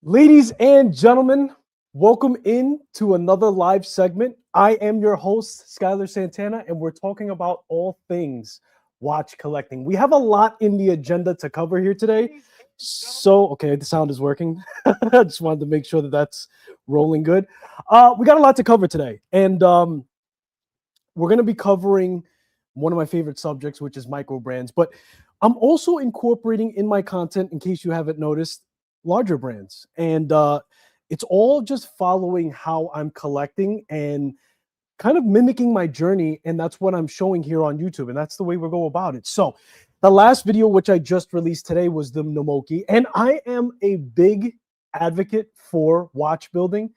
Ladies and gentlemen, welcome in to another live segment. I am your host, Skylar Santana, and we're talking about all things watch collecting. We have a lot in the agenda to cover here today. So, okay, the sound is working. I just wanted to make sure that that's rolling good. We got a lot to cover today, and we're going to be covering one of my favorite subjects, which is micro brands. But I'm also incorporating in my content, in case you haven't noticed, larger brands. And it's all just following how I'm collecting and kind of mimicking my journey. And that's what I'm showing here on YouTube. And that's the way we'll go about it. So the last video, which I just released today, was the Namoki. And I am a big advocate for watch building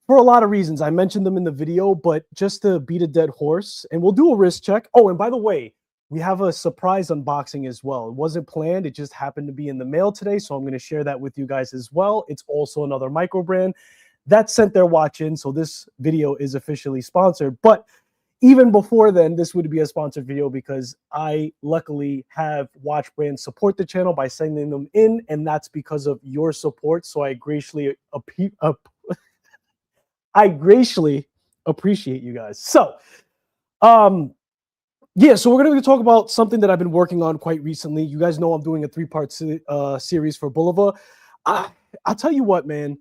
for a lot of reasons. I mentioned them in the video, but just to beat a dead horse, and we'll do a wrist check. Oh, and by the way, we have a surprise unboxing as well. It wasn't planned. It just happened to be in the mail today. So I'm going to share that with you guys as well. It's also another micro brand that sent their watch in. So this video is officially sponsored. But even before then, this would be a sponsored video because I luckily have watch brands support the channel by sending them in. And that's because of your support. So I graciously appreciate you guys. So, yeah, so we're going to talk about something that I've been working on quite recently. You guys know I'm doing a three-part series for Bulova. I'll tell you what, man.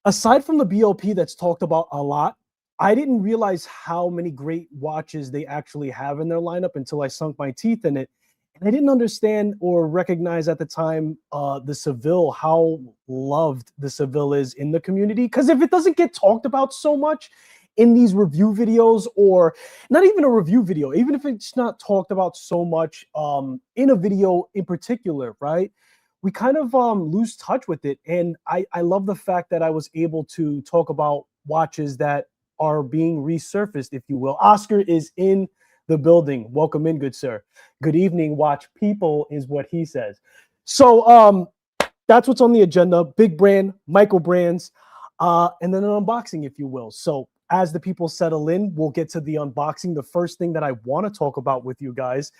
Aside from the BLP that's talked about a lot, I didn't realize how many great watches they actually have in their lineup until I sunk my teeth in it. And I didn't understand or recognize at the time the Seville, how loved the Seville is in the community. Because if it doesn't get talked about so much in these review videos, or not even a review video, even if it's not talked about so much in a video in particular, right? We kind of lose touch with it. And I love the fact that I was able to talk about watches that are being resurfaced, if you will. Oscar is in the building. Welcome in, good sir. Good evening, watch people, is what he says. So that's what's on the agenda. Big brand, micro brands, and then an unboxing, if you will. So as the people settle in, we'll get to the unboxing. The first thing that I want to talk about with you guys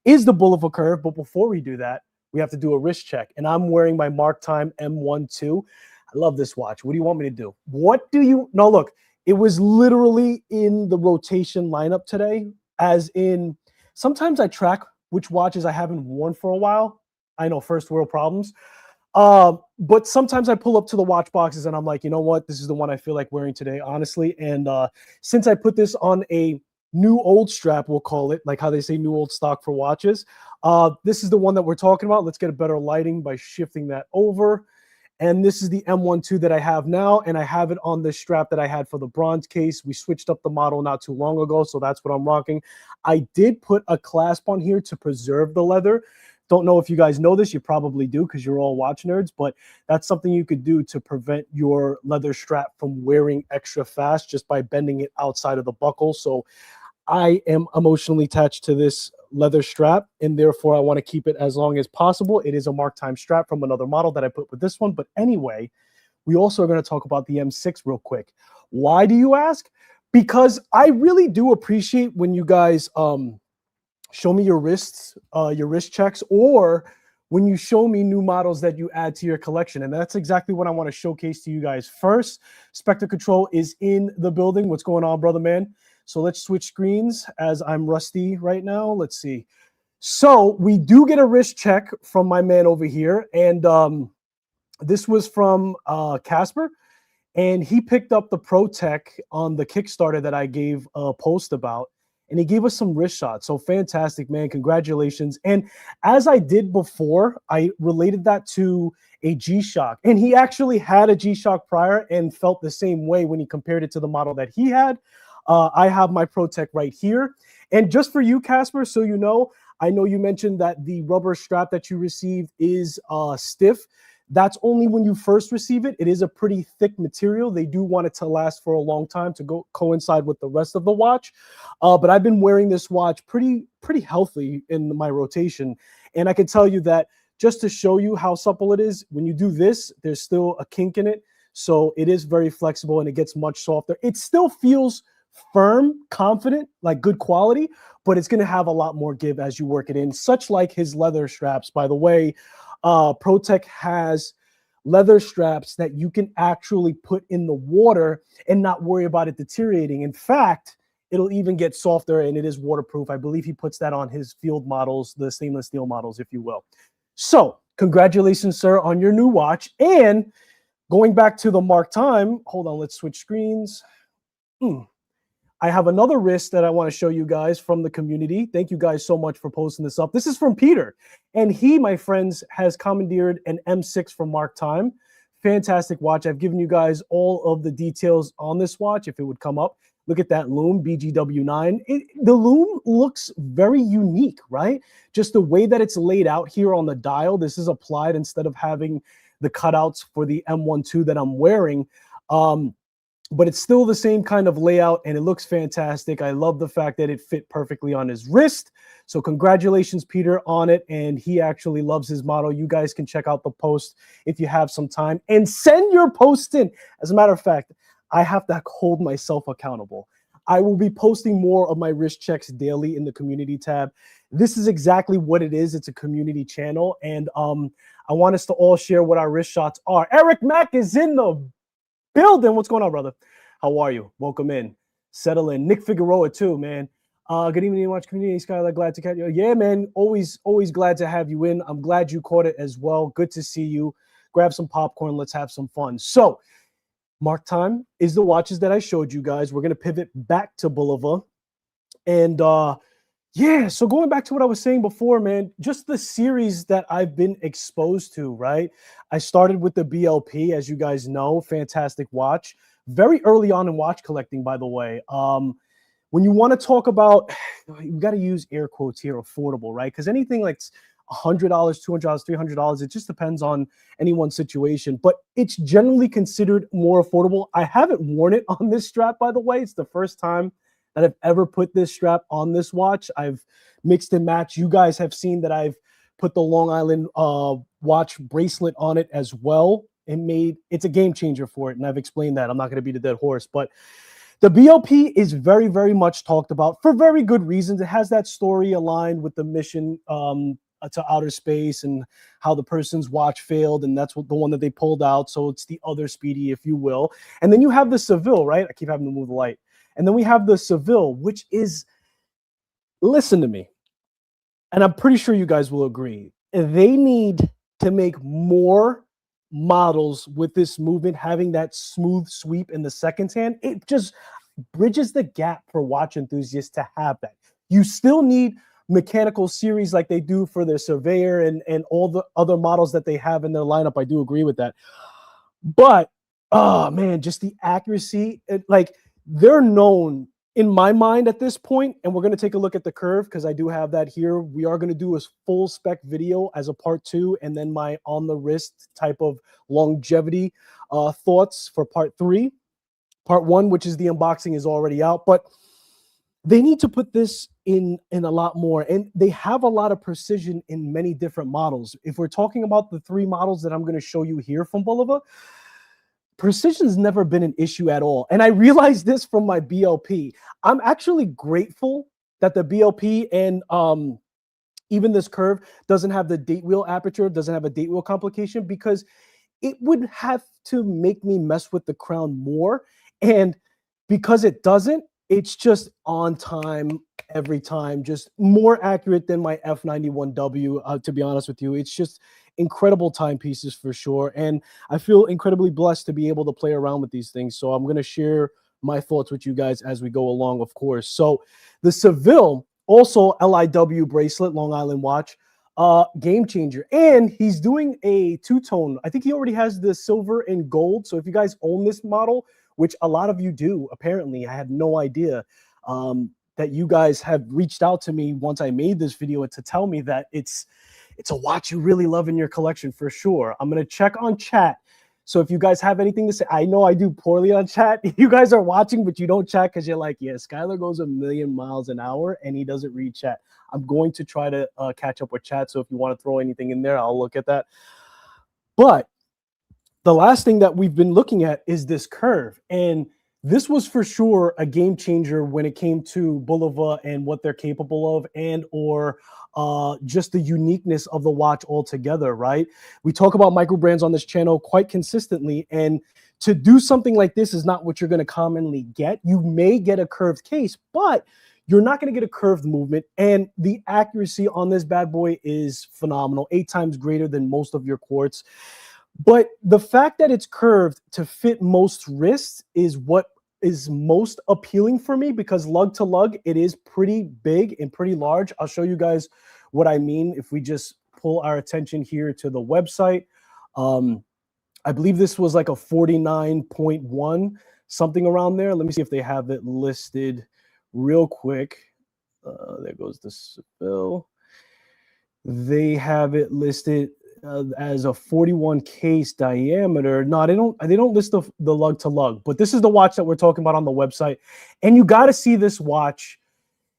is the Bulova CURV. But before we do that, we have to do a wrist check. And I'm wearing my Mark Time M12. I love this watch. What do you want me to do? What do you... No, look, it was literally in the rotation lineup today, as in sometimes I track which watches I haven't worn for a while. I know, first world problems. But sometimes I pull up to the watch boxes and I'm like, you know what? This is the one I feel like wearing today, honestly. And since I put this on a new old strap, we'll call it, like how they say new old stock for watches, this is the one that we're talking about. Let's get a better lighting by shifting that over. And this is the M12 that I have now, and I have it on this strap that I had for the bronze case. We switched up the model not too long ago, so that's what I'm rocking. I did put a clasp on here to preserve the leather. Don't know if you guys know this. You probably do because you're all watch nerds, but that's something you could do to prevent your leather strap from wearing extra fast just by bending it outside of the buckle. So I am emotionally attached to this leather strap, and therefore I want to keep it as long as possible. It is a Mark Time strap from another model that I put with this one. But anyway, we also are going to talk about the M6 real quick. Why do you ask? Because I really do appreciate when you guys show me your wrist checks, or when you show me new models that you add to your collection. And that's exactly what I want to showcase to you guys. First, Spectre Control is in the building. What's going on, brother man? So let's switch screens as I'm rusty right now. Let's see. So we do get a wrist check from my man over here. And this was from Casper. And he picked up the Pro Tech on the Kickstarter that I gave a post about. And he gave us some wrist shots. So fantastic, man. Congratulations. And as I did before, I related that to a G-Shock. And he actually had a G-Shock prior and felt the same way when he compared it to the model that he had. I have my Pro Tech right here. And just for you, Casper, so you know, I know you mentioned that the rubber strap that you received is stiff. That's only when you first receive it. It is a pretty thick material. They do want it to last for a long time to coincide with the rest of the watch. But I've been wearing this watch pretty healthy in my rotation. And I can tell you that just to show you how supple it is, when you do this, there's still a kink in it. So it is very flexible and it gets much softer. It still feels firm, confident, like good quality, but it's going to have a lot more give as you work it in, such like his leather straps. By the way, Pro Tech has leather straps that you can actually put in the water and not worry about it deteriorating. In fact, it'll even get softer, and it is waterproof. I believe he puts that on his field models, the stainless steel models, if you will. So congratulations, sir, on your new watch. And going back to the mark time, hold on, let's switch screens. I have another wrist that I want to show you guys from the community. Thank you guys so much for posting this up. This is from Peter, and he, my friends, has commandeered an M6 from Mark Time. Fantastic watch. I've given you guys all of the details on this watch if it would come up. Look at that loom, BGW9. The loom looks very unique, right? Just the way that it's laid out here on the dial. This is applied instead of having the cutouts for the M12 that I'm wearing. But it's still the same kind of layout, and it looks fantastic. I love the fact that it fit perfectly on his wrist. So congratulations, Peter, on it. And he actually loves his model. You guys can check out the post if you have some time and send your post in. As a matter of fact, I have to hold myself accountable. I will be posting more of my wrist checks daily in the community tab. This is exactly what it is. It's a community channel. And I want us to all share what our wrist shots are. Eric Mack is in the building. What's going on, brother? How are you? Welcome in. Settle in. Nick Figueroa too, man. Good evening, watch community. Skylar, glad to catch you. Yeah, man. Always glad to have you in. I'm glad you caught it as well. Good to see you. Grab some popcorn. Let's have some fun. So, Mark Time is the watches that I showed you guys. We're gonna pivot back to Bulova, and yeah. So going back to what I was saying before, man, just the series that I've been exposed to, right? I started with the BLP, as you guys know, fantastic watch. Very early on in watch collecting, by the way. When you want to talk about, you got to use air quotes here, affordable, right? Because anything like $100, $200, $300, it just depends on anyone's situation. But it's generally considered more affordable. I haven't worn it on this strap, by the way. It's the first time that I've ever put this strap on this watch. I've mixed and matched. You guys have seen that I've put the Long Island watch bracelet on it as well. It's a game changer for it, and I've explained that. I'm not going to beat a dead horse, but the BLP is very, very much talked about for very good reasons. It has that story aligned with the mission to outer space and how the person's watch failed, and that's the one that they pulled out. So it's the other Speedy, if you will. And then you have the Seville, right? I keep having to move the light. And then we have the Seville, which is, listen to me, and I'm pretty sure you guys will agree, they need to make more models with this movement, having that smooth sweep in the seconds hand. It just bridges the gap for watch enthusiasts to have that. You still need mechanical series like they do for their Surveyor and all the other models that they have in their lineup. I do agree with that. But, oh man, just the accuracy, they're known in my mind at this point, and we're going to take a look at the curve because I do have that here. We are going to do a full spec video as a part 2, and then my on the wrist type of longevity thoughts for part 3. Part 1, which is the unboxing, is already out, but they need to put this in a lot more, and they have a lot of precision in many different models. If we're talking about the 3 models that I'm going to show you here from Bulova, precision's never been an issue at all. And I realized this from my BLP. I'm actually grateful that the BLP and even this curve doesn't have the date wheel aperture, doesn't have a date wheel complication, because it would have to make me mess with the crown more. And because it doesn't, it's just on time every time, just more accurate than my F91W, to be honest with you. It's just incredible timepieces for sure. And I feel incredibly blessed to be able to play around with these things. So I'm going to share my thoughts with you guys as we go along, of course. So the Seville, also LIW bracelet, Long Island watch, game changer. And he's doing a 2-tone. I think he already has the silver and gold. So if you guys own this model, which a lot of you do, apparently, I had no idea that you guys have reached out to me once I made this video to tell me that it's a watch you really love in your collection for sure. I'm going to check on chat. So if you guys have anything to say, I know I do poorly on chat. You guys are watching, but you don't chat because you're like, yeah, Skylar goes 1,000,000 miles an hour and he doesn't read chat. I'm going to try to catch up with chat. So if you want to throw anything in there, I'll look at that. But the last thing that we've been looking at is this curve. And this was for sure a game changer when it came to Bulova and what they're capable of, and or just the uniqueness of the watch altogether, right? We talk about micro brands on this channel quite consistently, and to do something like this is not what you're going to commonly get. You may get a curved case, but you're not going to get a curved movement, and the accuracy on this bad boy is phenomenal, 8 times greater than most of your quartz. But the fact that it's curved to fit most wrists is what is most appealing for me, because lug to lug, it is pretty big and pretty large. I'll show you guys what I mean if we just pull our attention here to the website. I believe this was like a 49.1, something around there. Let me see if they have it listed real quick. There goes the spill. They have it listed as a 41 case diameter. No, they don't list the lug to lug, but this is the watch that we're talking about on the website. And you got to see this watch.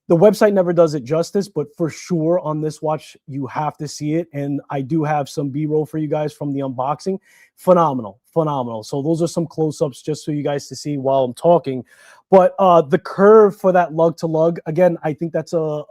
The website never does it justice, but for sure on this watch, you have to see it. And I do have some B-roll for you guys from the unboxing. Phenomenal, phenomenal. So those are some close-ups just so you guys to see while I'm talking. But the curve for that lug to lug, again, I think that's a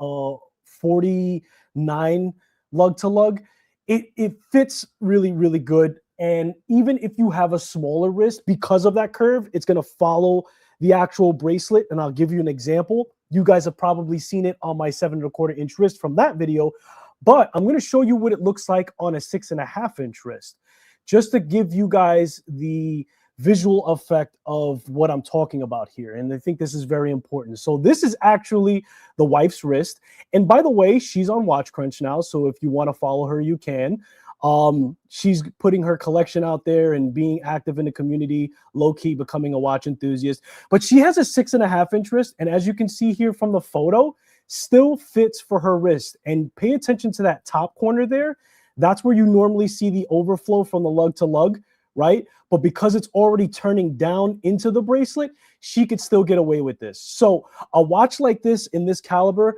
49 lug to lug. It fits really, really good. And even if you have a smaller wrist, because of that curve, it's going to follow the actual bracelet. And I'll give you an example. You guys have probably seen it on my 7¼ inch wrist from that video, but I'm going to show you what it looks like on a 6½ inch wrist, just to give you guys the visual effect of what I'm talking about here. And I think this is very important. So this is actually the wife's wrist. And by the way, she's on Watch Crunch now. So if you want to follow her, you can. She's putting her collection out there and being active in the community, low-key becoming a watch enthusiast. But she has a 6½ inch wrist. And as you can see here from the photo, still fits for her wrist. And pay attention to that top corner there. That's where you normally see the overflow from the lug to lug, right? But because it's already turning down into the bracelet, she could still get away with this. So a watch like this in this caliber,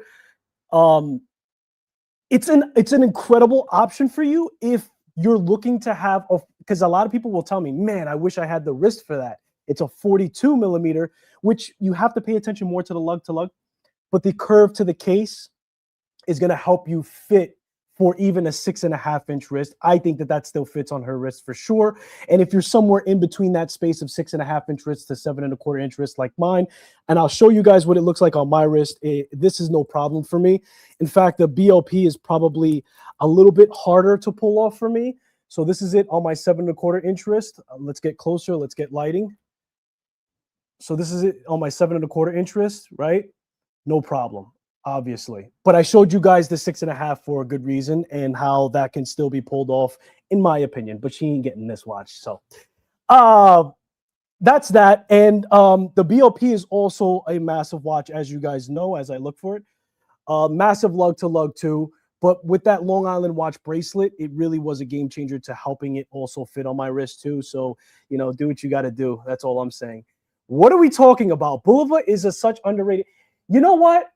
it's an incredible option for you if you're looking to have because a lot of people will tell me, man, I wish I had the wrist for that. It's a 42 millimeter, which you have to pay attention more to the lug to lug, but the curve to the case is going to help you fit for even a 6½ inch wrist. I think that still fits on her wrist for sure. And if you're somewhere in between that space of 6½ inch wrist to 7¼ inch wrist like mine, and I'll show you guys what it looks like on my wrist, this is no problem for me. In fact, the BLP is probably a little bit harder to pull off for me. So this is it on my 7¼ inch wrist. Let's get closer. Let's get lighting. So this is it on my 7¼ inch wrist, right? No problem, obviously. But I showed you guys the 6½ for a good reason and how that can still be pulled off, in my opinion. But she ain't getting this watch. So that's that. And the BLP is also a massive watch, as you guys know, as I look for it. Massive lug to lug too. But with that Long Island watch bracelet, it really was a game changer to helping it also fit on my wrist too. So, you know, do what you got to do. That's all I'm saying. What are we talking about? Bulova is such underrated. You know what?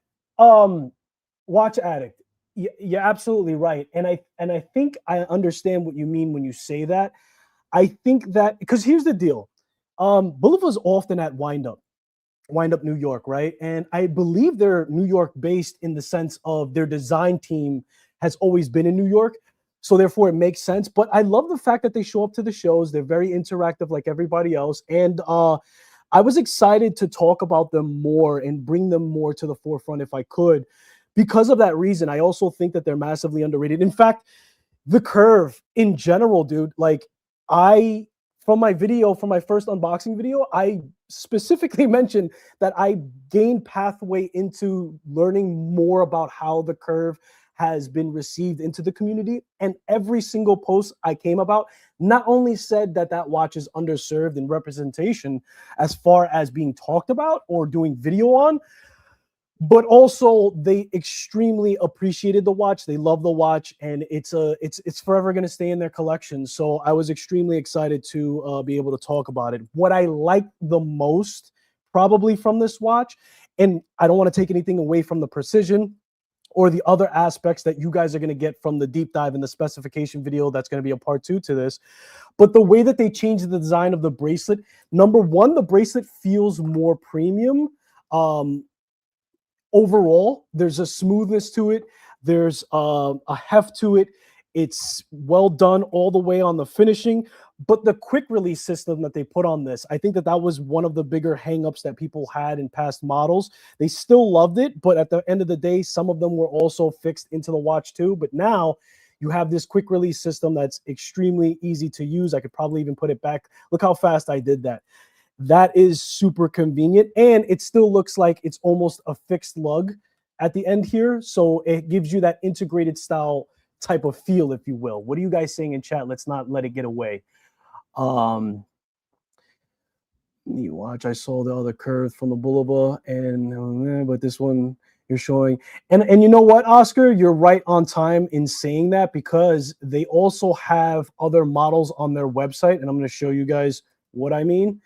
Watch addict. You're absolutely right. And I think I understand what you mean when you say that. I think that because here's the deal. Bulova's often at Wind Up, New York, right? And I believe they're New York based in the sense of their design team has always been in New York. So therefore it makes sense. But I love the fact that they show up to the shows. They're very interactive like everybody else. And I was excited to talk about them more and bring them more to the forefront if I could. Because of that reason, I also think that they're massively underrated. In fact, the curve in general, dude, like from my first unboxing video, I specifically mentioned that I gained pathway into learning more about how the curve has been received into the community. And every single post I came about not only said that watch is underserved in representation as far as being talked about or doing video on, but also they extremely appreciated the watch. They love the watch, and it's forever going to stay in their collection. So I was extremely excited to be able to talk about it. What I like the most probably from this watch, and I don't want to take anything away from the precision or the other aspects that you guys are going to get from the deep dive in the specification video. That's going to be a part 2 to this. But the way that they changed the design of the bracelet, number one, the bracelet feels more premium. Overall, there's a smoothness to it. There's a heft to it. It's well done all the way on the finishing. But the quick release system that they put on this, I think that was one of the bigger hangups that people had in past models. They still loved it, but at the end of the day, some of them were also fixed into the watch too. But now you have this quick release system that's extremely easy to use. I could probably even put it back. Look how fast I did that. That is super convenient, and it still looks like it's almost a fixed lug at the end here. So it gives you that integrated style type of feel, if you will. What are you guys saying in chat? Let's not let it get away. You watch, I saw the other curve from the Bulova, and but this one you're showing. And you know what, Oscar? You're right on time in saying that, because they also have other models on their website, and I'm going to show you guys what I mean.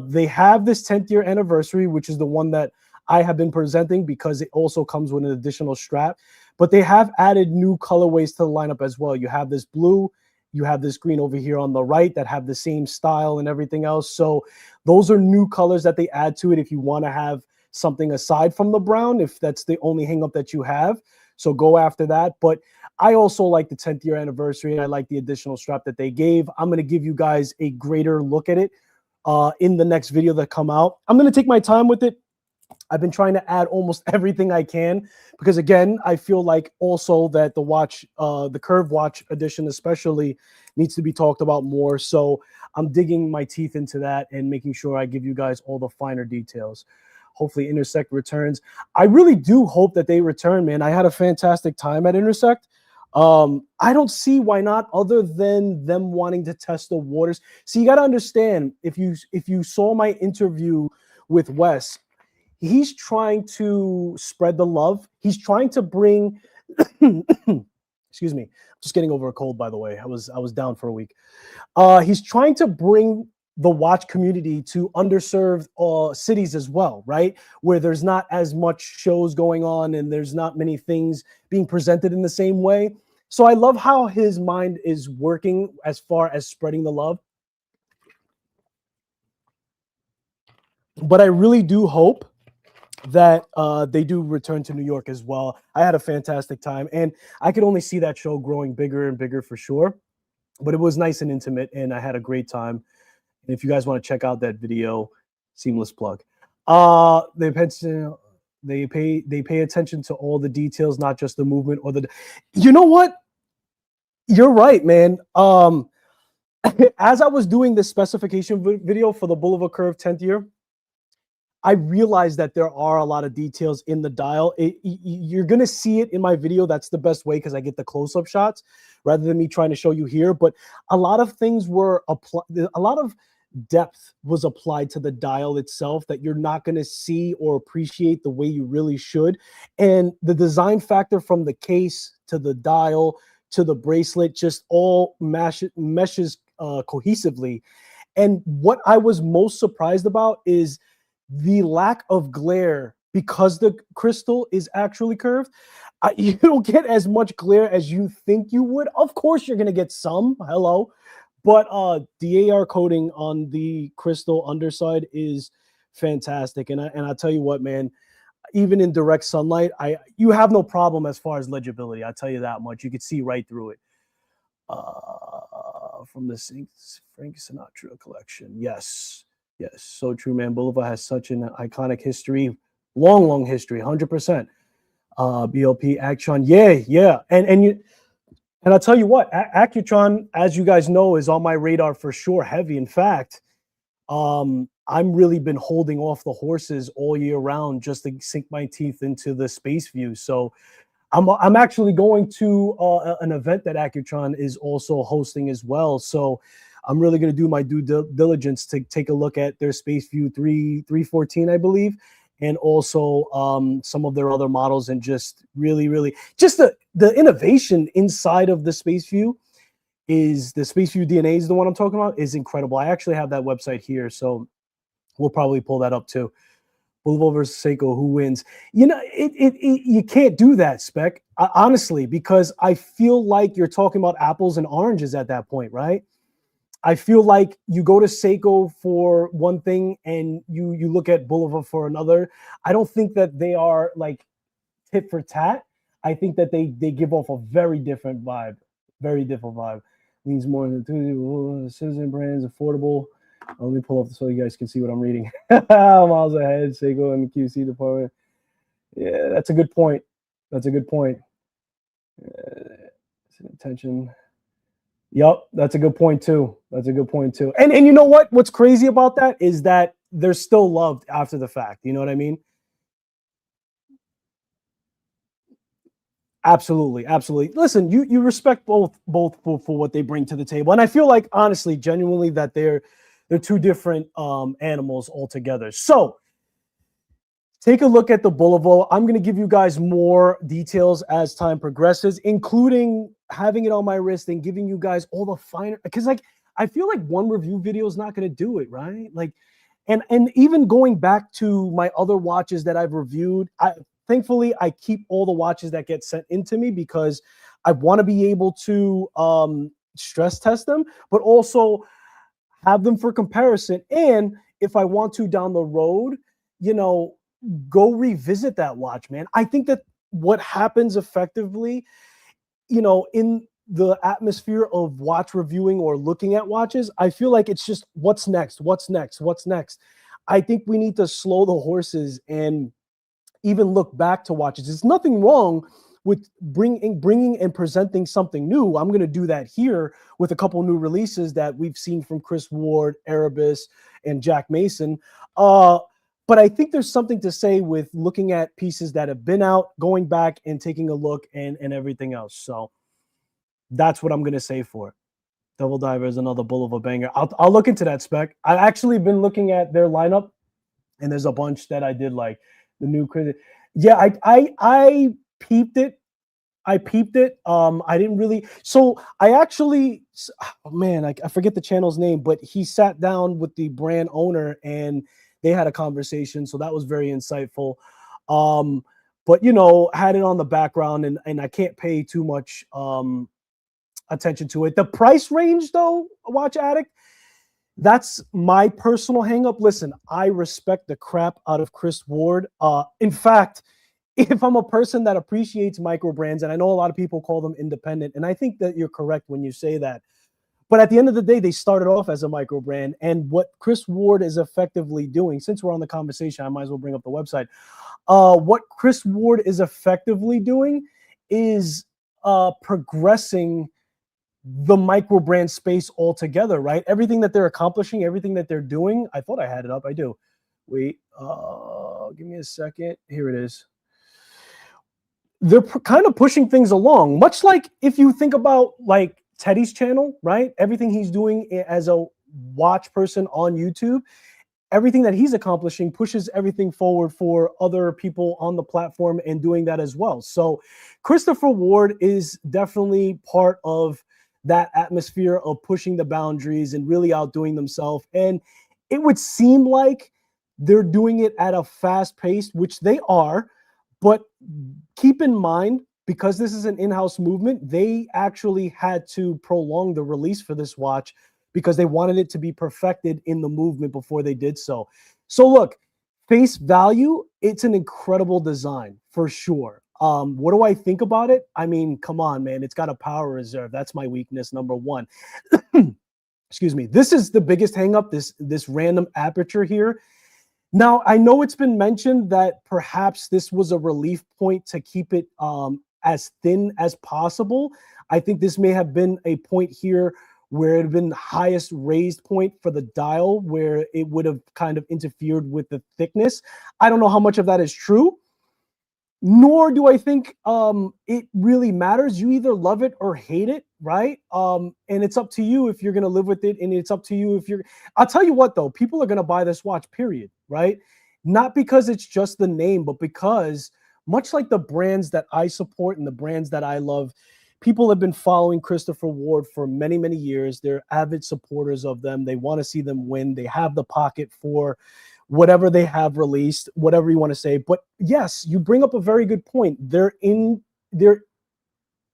They have this 10th year anniversary, which is the one that I have been presenting because it also comes with an additional strap. But they have added new colorways to the lineup as well. You have this blue, you have this green over here on the right that have the same style and everything else. So those are new colors that they add to it if you want to have something aside from the brown, if that's the only hang up that you have. So go after that. But I also like the 10th year anniversary, and I like the additional strap that they gave. I'm going to give you guys a greater look at it in the next video that come out. I'm going to take my time with it. I've been trying to add almost everything I can because, again, I feel like also that the watch, the Curve watch edition especially, needs to be talked about more. So I'm digging my teeth into that and making sure I give you guys all the finer details. Hopefully Intersect returns. I really do hope that they return, man. I had a fantastic time at Intersect. I don't see why not, other than them wanting to test the waters. See, you got to understand, if you saw my interview with Wes, he's trying to spread the love. He's trying to bring excuse me, just getting over a cold, by the way. I was down for a week. He's trying to bring the watch community to underserved cities as well, right? Where there's not as much shows going on and there's not many things being presented in the same way. So I love how his mind is working as far as spreading the love. But I really do hope that they do return to New York as well. I had a fantastic time, and I could only see that show growing bigger and bigger for sure. But it was nice and intimate, and I had a great time. And if you guys want to check out that video, seamless plug. They pay attention to all the details, not just the movement or the. You know what? You're right, man. As I was doing this specification video for the Bulova CURV 10th year, I realized that there are a lot of details in the dial. You're going to see it in my video. That's the best way because I get the close-up shots rather than me trying to show you here. But a lot of things were applied. A lot of depth was applied to the dial itself that you're not going to see or appreciate the way you really should. And the design factor from the case to the dial to the bracelet just all meshes cohesively. And what I was most surprised about is the lack of glare because the crystal is actually curved. You don't get as much glare as you think you would. Of course, you're going to get some. Hello. But the AR coating on the crystal underside is fantastic. And I'll tell you what, man, even in direct sunlight, you have no problem as far as legibility. I'll tell you that much. You could see right through it. From the Frank Sinatra collection. Yes. Yes, so true, man. Bulova has such an iconic history, long history, 100%. BLP, Accutron, yeah. And I'll tell you what, Accutron, as you guys know, is on my radar for sure, heavy. In fact, I'm really been holding off the horses all year round just to sink my teeth into the space view. So I'm actually going to an event that Accutron is also hosting as well. So I'm really going to do my due diligence to take a look at their Space View 314, I believe, and also some of their other models, and just really just the innovation inside of the Space View is the Space View DNA is the one I'm talking about, is incredible. I actually have that website here, so we'll probably pull that up too. Bulova versus Seiko, who wins? You know, you can't do that, Spec, honestly, because I feel like you're talking about apples and oranges at that point, right? I feel like you go to Seiko for one thing and you look at Bulova for another. I don't think that they are like tit for tat. I think that they give off a very different vibe. Very different vibe. Means more than citizen brands, affordable. Let me pull up so you guys can see what I'm reading. Miles ahead, Seiko and the QC department. Yeah, that's a good point. That's a good point. Attention. Yep, that's a good point too. That's a good point too. And you know what? What's crazy about that is that they're still loved after the fact. You know what I mean? Absolutely, absolutely. Listen, you respect both for what they bring to the table, and I feel like honestly, genuinely, that they're two different animals altogether. So take a look at the Bulova. I'm going to give you guys more details as time progresses, including having it on my wrist and giving you guys all the finer, because like I feel like one review video is not going to do it, right? Like, and even going back to my other watches that I've reviewed, thankfully I keep all the watches that get sent into me because I want to be able to stress test them, but also have them for comparison. And if I want to down the road, you know, go revisit that watch, man. I think that what happens effectively, you know, in the atmosphere of watch reviewing or looking at watches, I feel like it's just what's next, what's next, what's next. I think we need to slow the horses and even look back to watches. There's nothing wrong with bringing and presenting something new. I'm going to do that here with a couple new releases that we've seen from Chris Ward, Erebus, and JackMason. But I think there's something to say with looking at pieces that have been out, going back and taking a look and everything else. So that's what I'm going to say for it. Double Diver is another Bulova banger. I'll look into that, Spec. I've actually been looking at their lineup, and there's a bunch that I did like. The new credit. Yeah, I peeped it. I peeped it. I didn't really. So I actually, oh man, I forget the channel's name, but he sat down with the brand owner and they had a conversation. So that was very insightful. But you know, had it on the background, and I can't pay too much attention to it. The price range, though, Watch Addict. That's my personal hangup. Listen, I respect the crap out of Chris Ward. In fact, if I'm a person that appreciates micro brands, and I know a lot of people call them independent, and I think that you're correct when you say that. But at the end of the day, they started off as a micro brand. And what Chris Ward is effectively doing, since we're on the conversation, I might as well bring up the website. What Chris Ward is effectively doing is progressing the micro brand space altogether, right? Everything that they're accomplishing, everything that they're doing. I thought I had it up. I do. Wait, give me a second. Here it is. They're kind of pushing things along, much like if you think about like Teddy's channel, right? Everything he's doing as a watch person on YouTube, everything that he's accomplishing pushes everything forward for other people on the platform and doing that as well. So Christopher Ward is definitely part of that atmosphere of pushing the boundaries and really outdoing themselves. And it would seem like they're doing it at a fast pace, which they are. But keep in mind, because this is an in-house movement, they actually had to prolong the release for this watch because they wanted it to be perfected in the movement before they did so. So look, face value, it's an incredible design for sure. What do I think about it? I mean, come on, man. It's got a power reserve. That's my weakness, number one. Excuse me. This is the biggest hang up, this random aperture here. Now, I know it's been mentioned that perhaps this was a relief point to keep it as thin as possible. I think this may have been a point here where it had been the highest raised point for the dial, where it would have kind of interfered with the thickness. I don't know how much of that is true, nor do I think it really matters. You either love it or hate it, right? And it's up to you if you're going to live with it, and it's up to you if you're... I'll tell you what, though, people are going to buy this watch, period, right? Not because it's just the name, but because much like the brands that I support and the brands that I love, people have been following Christopher Ward for many, many years. They're avid supporters of them. They want to see them win. They have the pocket for whatever they have released, whatever you want to say. But yes, you bring up a very good point. They're in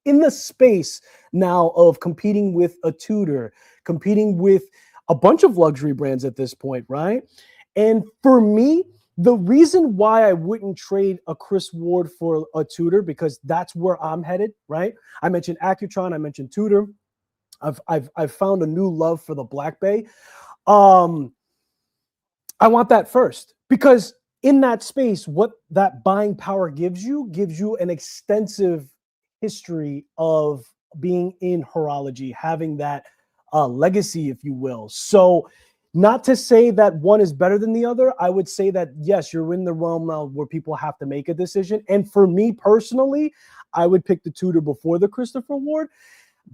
the space now of competing with a Tudor, competing with a bunch of luxury brands at this point, right? And for me, the reason why I wouldn't trade a Chris Ward for a Tudor, because that's where I'm headed, right? I mentioned Accutron, I mentioned Tudor. I've found a new love for the Black Bay. I want that first, because in that space, what that buying power gives you an extensive history of being in horology, having that legacy, if you will. So not to say that one is better than the other. I would say that, yes, you're in the realm now where people have to make a decision. And for me personally, I would pick the Tudor before the Christopher Ward.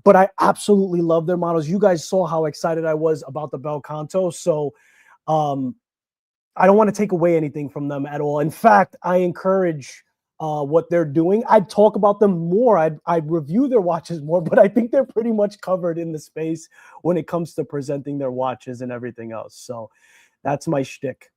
But I absolutely love their models. You guys saw how excited I was about the Bel Canto. So I don't want to take away anything from them at all. In fact, I encourage what they're doing. I'd talk about them more. I'd review their watches more, but I think they're pretty much covered in the space when it comes to presenting their watches and everything else. So that's my shtick.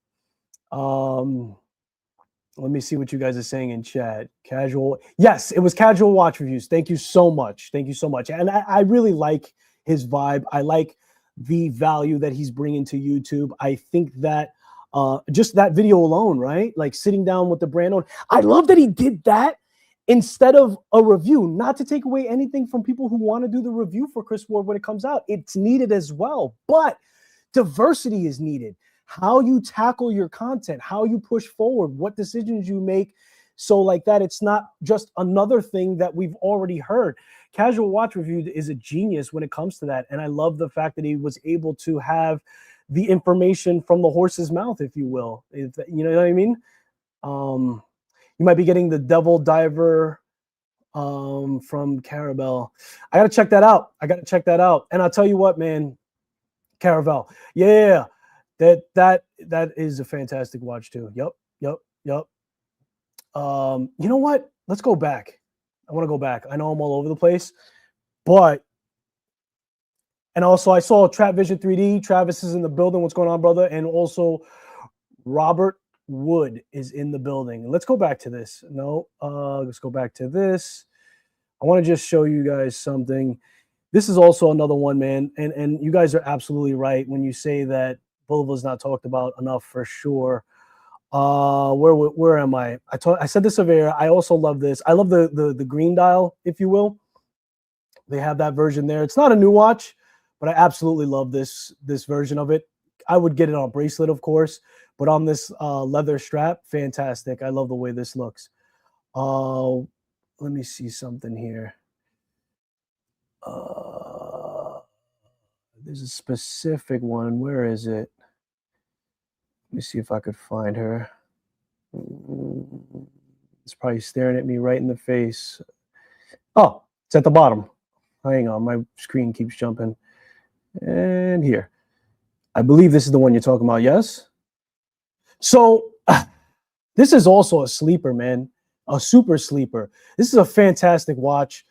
Let me see what you guys are saying in chat. Casual. Yes, it was Casual Watch Reviews. Thank you so much. Thank you so much. And I really like his vibe. I like the value that he's bringing to YouTube. I think that just that video alone, right? Like sitting down with the brand owner. I love that he did that instead of a review. Not to take away anything from people who want to do the review for Chris Ward when it comes out. It's needed as well. But diversity is needed. How you tackle your content, how you push forward, what decisions you make. So like that, it's not just another thing that we've already heard. Casual Watch Review is a genius when it comes to that. And I love the fact that he was able to have the information from the horse's mouth, if you will. You know what I mean? You might be getting the Devil Diver from Caravel. I got to check that out. And I'll tell you what, man, Caravel. Yeah. That is a fantastic watch too. Yep. You know what? Let's go back. I want to go back. I know I'm all over the place, but and also I saw Trap Vision 3D. Travis is in the building. What's going on, brother? And also Robert Wood is in the building. Let's go back to this. No, let's go back to this. I want to just show you guys something. This is also another one, man. And you guys are absolutely right when you say that Bulova is not talked about enough for sure. Where am I? I said this over here. I also love this. I love the green dial, if you will. They have that version there. It's not a new watch, but I absolutely love this version of it. I would get it on a bracelet, of course, but on this leather strap, fantastic. I love the way this looks. Let me see something here. There's a specific one. Where is it? Let me see if I could find her. It's probably staring at me right in the face. Oh, it's at the bottom. Hang on, my screen keeps jumping. And here. I believe this is the one you're talking about, yes? So this is also a sleeper, man. A super sleeper. This is a fantastic watch.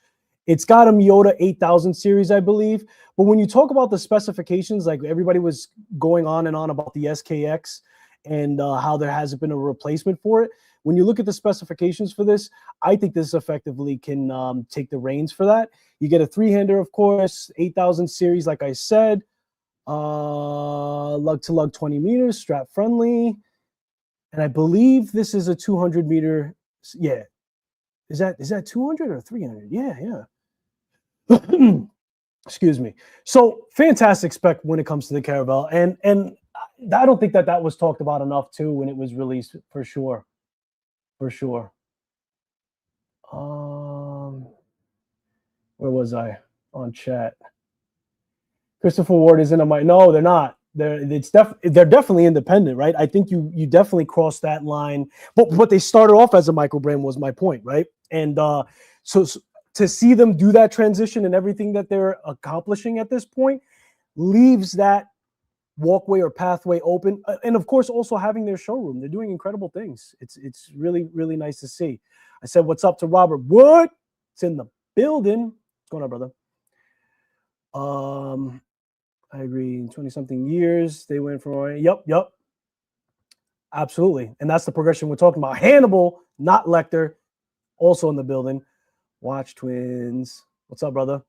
It's got a Miyota 8000 series, I believe. But when you talk about the specifications, like everybody was going on and on about the SKX and how there hasn't been a replacement for it. When you look at the specifications for this, I think this effectively can take the reins for that. You get a three-hander, of course, 8000 series, like I said. Lug to lug 20 meters, strap friendly. And I believe this is a 200 meter. Yeah. Is that 200 or 300? Yeah. Excuse me. So fantastic spec when it comes to the Caravel, and I don't think that was talked about enough too when it was released, for sure. Where was I on chat? Christopher Ward is in a mic. No, they're not. They're definitely independent, right? I think you definitely crossed that line. But they started off as a micro brand was my point, right? And so to see them do that transition and everything that they're accomplishing at this point leaves that walkway or pathway open. And of course, also having their showroom. They're doing incredible things. It's really, really nice to see. I said, what's up to Robert Wood? It's in the building. What's going on, brother? I agree. 20-something years, they went from, yep. Absolutely. And that's the progression we're talking about. Hannibal, not Lecter, also in the building. Watch Twins. What's up, brother?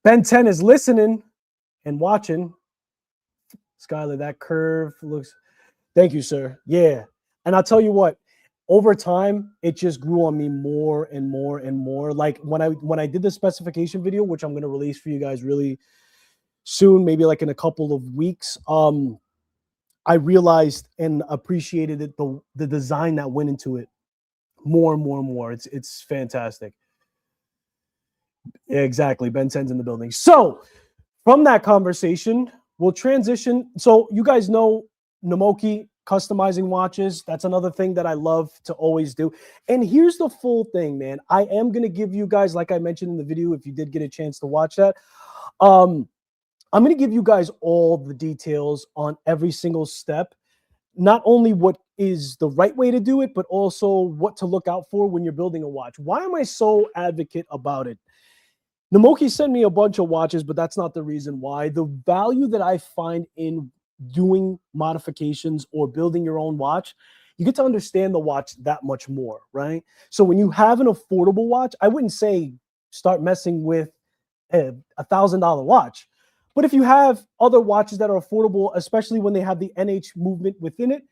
Ben 10 is listening and watching. Skylar, that curve looks. Thank you, sir. Yeah. And I'll tell you what, over time, it just grew on me more and more and more. Like when I did the specification video, which I'm going to release for you guys really soon, maybe like in a couple of weeks, I realized and appreciated it, the design that went into it more and more and more. It's fantastic. Yeah, exactly. Ben 10's in the building. So from that conversation, we'll transition. So you guys know Namoki customizing watches. That's another thing that I love to always do. And here's the full thing, man. I am going to give you guys, like I mentioned in the video, if you did get a chance to watch that, I'm going to give you guys all the details on every single step, not only what is the right way to do it, but also what to look out for when you're building a watch. Why am I so advocate about it? Namoki sent me a bunch of watches, but that's not the reason why. The value that I find in doing modifications or building your own watch, you get to understand the watch that much more, right? So when you have an affordable watch, I wouldn't say start messing with a $1,000 watch. But if you have other watches that are affordable, especially when they have the NH movement within it,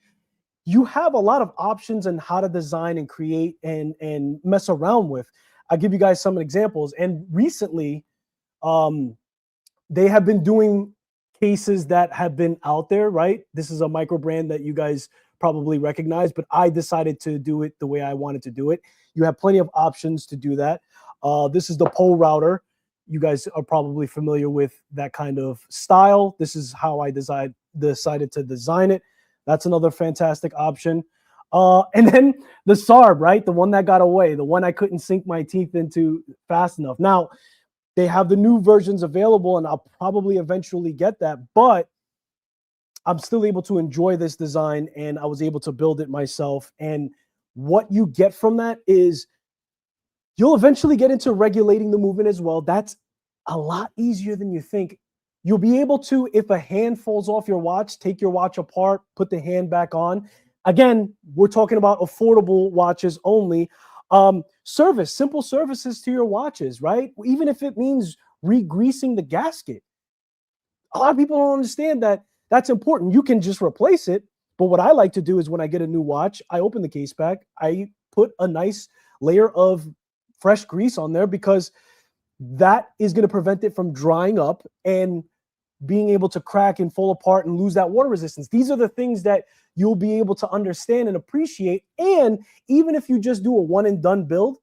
you have a lot of options on how to design and create and mess around with. I'll give you guys some examples. And recently, they have been doing cases that have been out there, right? This is a micro brand that you guys probably recognize, but I decided to do it the way I wanted to do it. You have plenty of options to do that. This is the pole router. You guys are probably familiar with that kind of style. This is how I decided to design it. That's another fantastic option. And then the SARB, right? The one that got away, the one I couldn't sink my teeth into fast enough. Now, they have the new versions available, and I'll probably eventually get that, but I'm still able to enjoy this design, and I was able to build it myself. And what you get from that is you'll eventually get into regulating the movement as well. That's a lot easier than you think. You'll be able to, if a hand falls off your watch, take your watch apart, put the hand back on. Again, we're talking about affordable watches only. Service, simple services to your watches, right? Even if it means re-greasing the gasket. A lot of people don't understand that that's important. You can just replace it. But what I like to do is when I get a new watch, I open the case back, I put a nice layer of fresh grease on there because that is going to prevent it from drying up and being able to crack and fall apart and lose that water resistance. These are the things that you'll be able to understand and appreciate. And even if you just do a one and done build,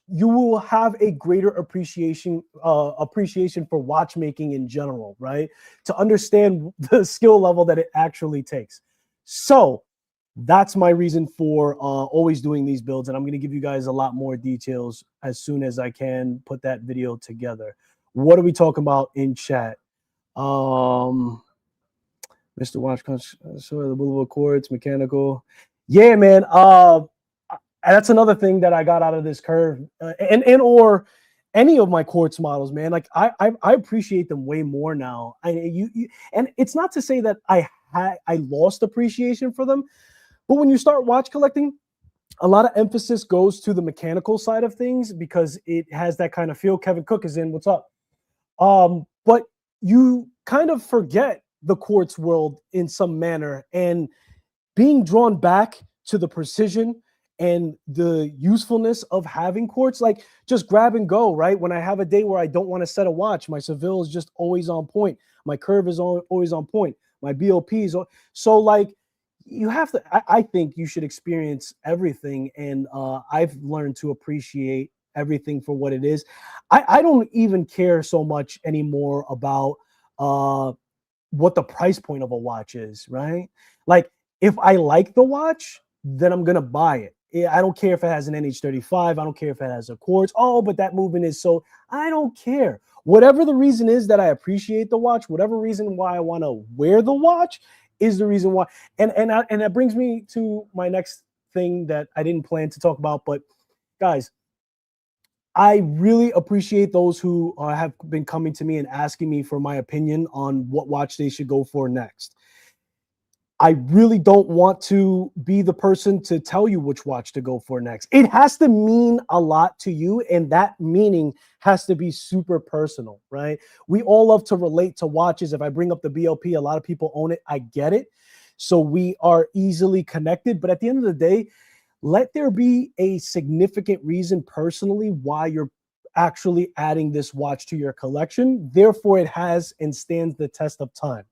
you will have a greater appreciation for watchmaking in general, right? To understand the skill level that it actually takes. So that's my reason for always doing these builds. And I'm going to give you guys a lot more details as soon as I can put that video together. What are we talking about in chat? Mr. Watch, so the Bulova quartz, mechanical. Yeah, man. That's another thing that I got out of this curve, and or any of my quartz models, man. Like I appreciate them way more now. And it's not to say that I lost appreciation for them, but when you start watch collecting, a lot of emphasis goes to the mechanical side of things because it has that kind of feel. Kevin Cook is in. What's up? But you kind of forget the quartz world in some manner, and being drawn back to the precision and the usefulness of having quartz, like just grab and go, right? When I have a day where I don't want to set a watch, my Seville is just always on point. My curve is always on point. My BOP is so like you have to. I think you should experience everything, and I've learned to appreciate everything for what it is. I don't even care so much anymore about what the price point of a watch is, right? Like if I like the watch, then I'm gonna buy it. I don't care if it has an NH35. I don't care if it has a quartz. Oh, but that movement is so. I don't care. Whatever the reason is that I appreciate the watch, whatever reason why I want to wear the watch is the reason why. And that brings me to my next thing that I didn't plan to talk about, but guys, I really appreciate those who have been coming to me and asking me for my opinion on what watch they should go for next. I really don't want to be the person to tell you which watch to go for next. It has to mean a lot to you, and that meaning has to be super personal, right? We all love to relate to watches. If I bring up the BLP, a lot of people own it. I get it. So we are easily connected. But at the end of the day, let there be a significant reason personally why you're actually adding this watch to your collection. Therefore, it has and stands the test of time.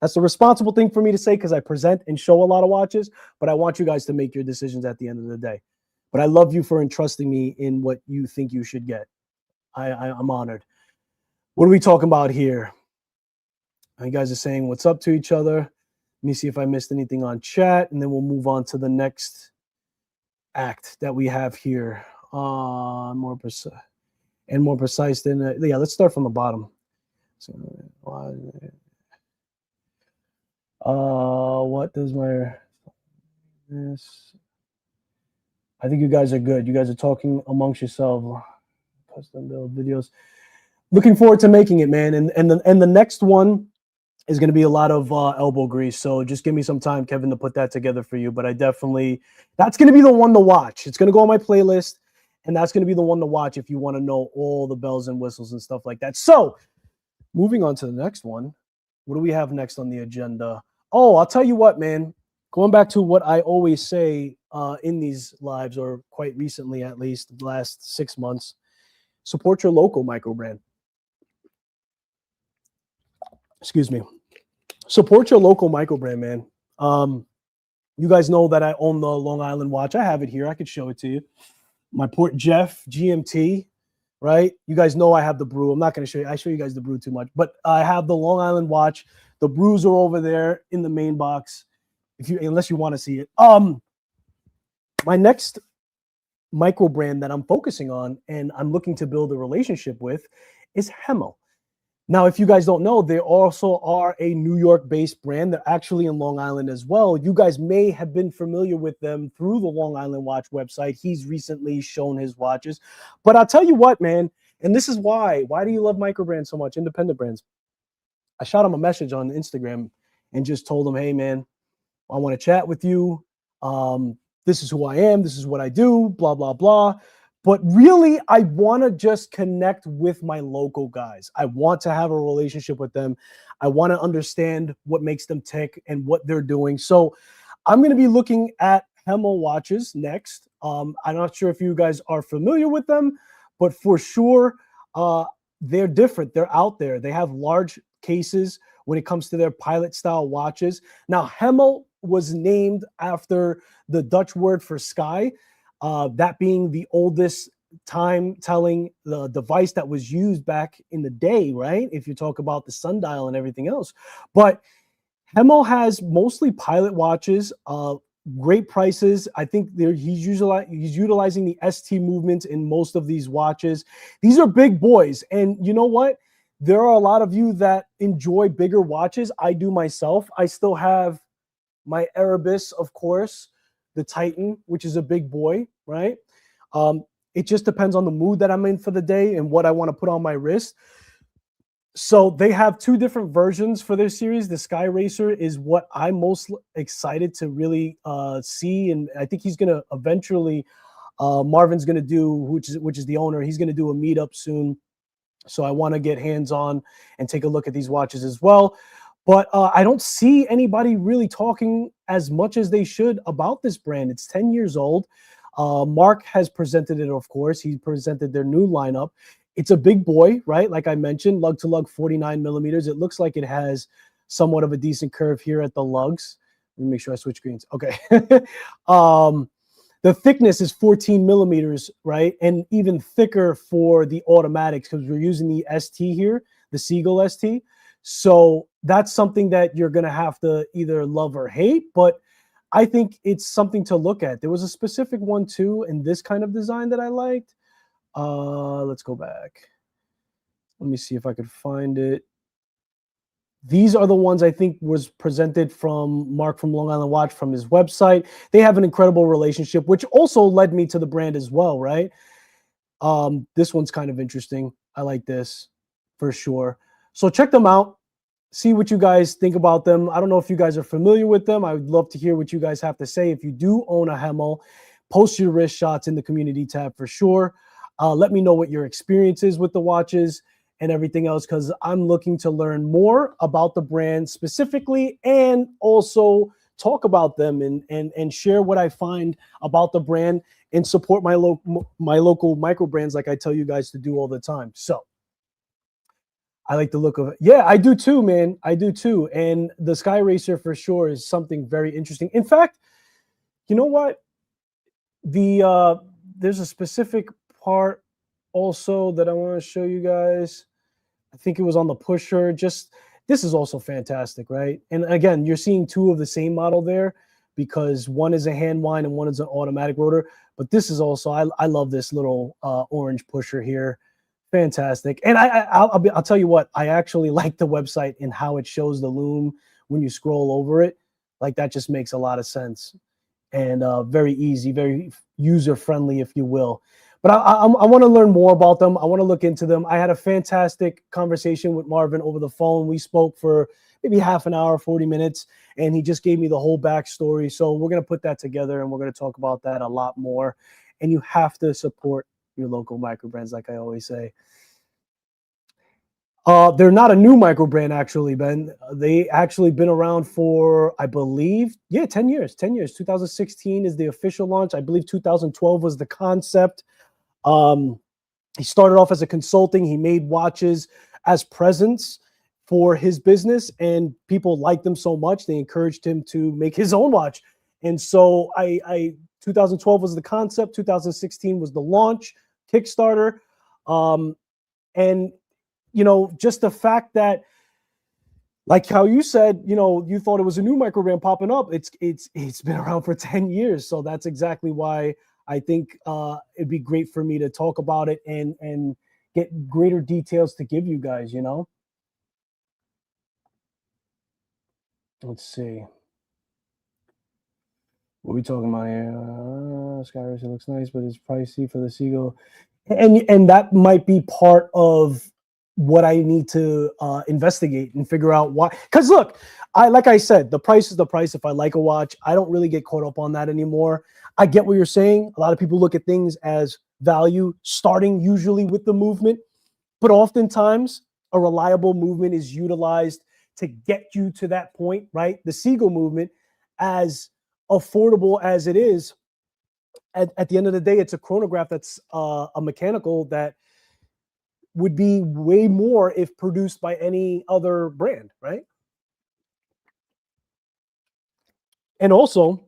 That's the responsible thing for me to say because I present and show a lot of watches, but I want you guys to make your decisions at the end of the day. But I love you for entrusting me in what you think you should get. I'm honored. What are we talking about here? You guys are saying what's up to each other. Let me see if I missed anything on chat, and then we'll move on to the next act that we have here. More precise than yeah. Let's start from the bottom. So, what does my this? I think you guys are good. You guys are talking amongst yourselves. Custom build videos. Looking forward to making it, man. And the next one is going to be a lot of elbow grease. So just give me some time, Kevin, to put that together for you. But I definitely, that's going to be the one to watch. It's going to go on my playlist, and that's going to be the one to watch if you want to know all the bells and whistles and stuff like that. So moving on to the next one. What do we have next on the agenda? Oh, I'll tell you what, man. Going back to what I always say in these lives, or quite recently at least, the last 6 months, support your local micro brand. Excuse me. Support your local micro brand, man. You guys know that I own the Long Island watch. I have it here. I could show it to you. My Port Jeff GMT, right? You guys know I have the brew. I'm not going to show you. I show you guys the brew too much, but I have the Long Island watch. The brews are over there in the main box. Unless you want to see it. My next micro brand that I'm focusing on and I'm looking to build a relationship with is Hemel. Now, if you guys don't know, they also are a New York-based brand. They're actually in Long Island as well. You guys may have been familiar with them through the Long Island Watch website. He's recently shown his watches. But I'll tell you what, man, and this is why. Why do you love micro brands so much, independent brands? I shot him a message on Instagram and just told him, hey, man, I want to chat with you. This is who I am. This is what I do, blah, blah, blah. But really, I want to just connect with my local guys. I want to have a relationship with them. I want to understand what makes them tick and what they're doing. So I'm going to be looking at Hemel Watches next. I'm not sure if you guys are familiar with them, but for sure, they're different. They're out there. They have large cases when it comes to their pilot style watches. Now, Hemel was named after the Dutch word for sky. That being the oldest time-telling device that was used back in the day, right? If you talk about the sundial and everything else. But Hemel has mostly pilot watches, great prices. I think he's utilizing the ST movements in most of these watches. These are big boys. And you know what? There are a lot of you that enjoy bigger watches. I do myself. I still have my Erebus, of course, the Titan, which is a big boy, right? It just depends on the mood that I'm in for the day and what I want to put on my wrist. So they have two different versions for their series. The Sky Racer is what I'm most excited to really see. And I think he's going to eventually, Marvin's going to do, which is the owner, he's going to do a meetup soon. So I want to get hands-on and take a look at these watches as well. But I don't see anybody really talking as much as they should about this brand. It's 10 years old. Mark has presented it, of course. He presented their new lineup. It's a big boy, right? Like I mentioned, lug to lug 49 millimeters. It looks like it has somewhat of a decent curve here at the lugs. Let me make sure I switch screens. Okay. The thickness is 14 millimeters, right? And even thicker for the automatics because we're using the ST here, the Seagull ST. So that's something that you're going to have to either love or hate, but I think it's something to look at. There was a specific one too in this kind of design that I liked. Let's go back. Let me see if I could find it. These are the ones I think was presented from Mark from Long Island Watch from his website. They have an incredible relationship, which also led me to the brand as well, right? This one's kind of interesting. I like this for sure. So check them out. see what you guys think about them. I don't know if you guys are familiar with them. I would love to hear what you guys have to say. If you do own a Hemel, post your wrist shots in the community tab for sure. Let me know what your experience is with the watches and everything else, because I'm looking to learn more about the brand specifically, and also talk about them and share what I find about the brand and support my local micro brands like I tell you guys to do all the time. So I like the look of it. Yeah, I do too, man. I do too. And the Sky Racer for sure is something very interesting. In fact, you know what? There's a specific part also that I want to show you guys. I think it was on the pusher. Just this is also fantastic, right? And again, you're seeing two of the same model there because one is a hand wind and one is an automatic rotor. But this is also, I love this little orange pusher here. Fantastic. And I'll tell you what, I actually like the website and how it shows the loom when you scroll over it. Like that just makes a lot of sense. And very easy, very user-friendly, if you will. But I want to learn more about them. I want to look into them. I had a fantastic conversation with Marvin over the phone. We spoke for maybe half an hour, 40 minutes, and he just gave me the whole backstory. So we're going to put that together, and we're going to talk about that a lot more. And you have to support your local micro brands, like I always say. They're not a new micro brand, actually, Ben. They actually been around for, I believe, 10 years. 10 years. 2016 is the official launch. I believe 2012 was the concept. He started off as a consulting. He made watches as presents for his business, and people liked them so much they encouraged him to make his own watch. And so 2012 was the concept. 2016 was the launch, Kickstarter. And you know, just the fact that, like how you said, you know, you thought it was a new micro brand popping up. It's been around for 10 years. So that's exactly why I think it'd be great for me to talk about it and get greater details to give you guys, you know. Let's see. What are we talking about here? Sky Racer looks nice, but it's pricey for the Seagull. And that might be part of what I need to investigate and figure out why. Because look, like I said, the price is the price. If I like a watch, I don't really get caught up on that anymore. I get what you're saying. A lot of people look at things as value, starting usually with the movement, but oftentimes a reliable movement is utilized to get you to that point, right? The Seagull movement, as affordable as it is, at the end of the day, it's a chronograph that's a mechanical that would be way more if produced by any other brand, right? And also,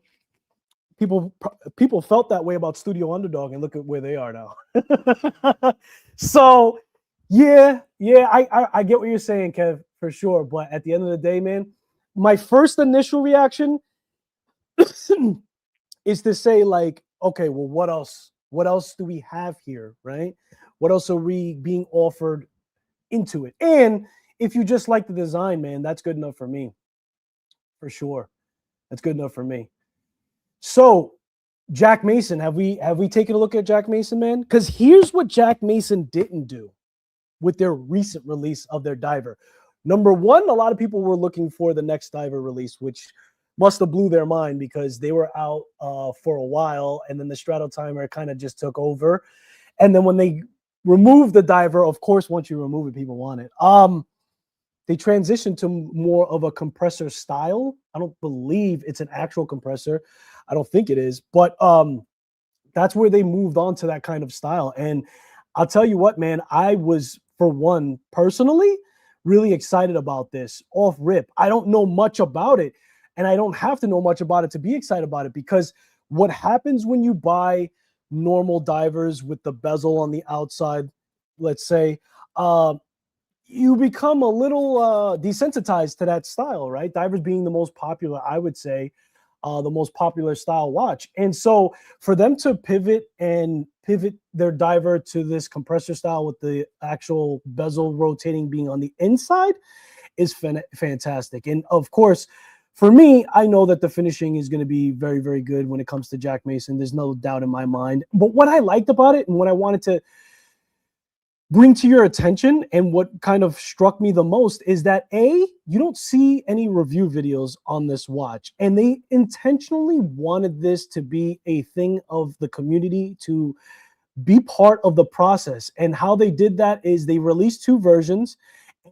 people felt that way about Studio Underdog, and look at where they are now. So, yeah, I get what you're saying, Kev, for sure. But at the end of the day, man, my first initial reaction is to say, like, okay, well, what else? What else do we have here, right? What else are we being offered into it? And if you just like the design, man, that's good enough for me, for sure. That's good enough for me. So, JackMason, have we taken a look at JackMason, man? Because here's what JackMason didn't do with their recent release of their diver. Number one, a lot of people were looking for the next diver release, which must have blew their mind because they were out for a while, and then the straddle timer kind of just took over. And then when they removed the diver, of course, once you remove it, people want it. They transitioned to more of a compressor style. I don't believe it's an actual compressor. I don't think it is, but that's where they moved on to that kind of style. And I'll tell you what, man, I was, for one, personally, really excited about this off rip. I don't know much about it, and I don't have to know much about it to be excited about it, because what happens when you buy normal divers with the bezel on the outside, let's say, you become a little desensitized to that style, right? Divers being the most popular, I would say, the most popular style watch. And so for them to pivot their diver to this compressor style with the actual bezel rotating being on the inside is fantastic. And of course, for me, I know that the finishing is going to be very, very good when it comes to JackMason. There's no doubt in my mind. But what I liked about it and what I wanted to bring to your attention, and what kind of struck me the most, is that you don't see any review videos on this watch, and they intentionally wanted this to be a thing of the community, to be part of the process. And how they did that is they released 2 versions,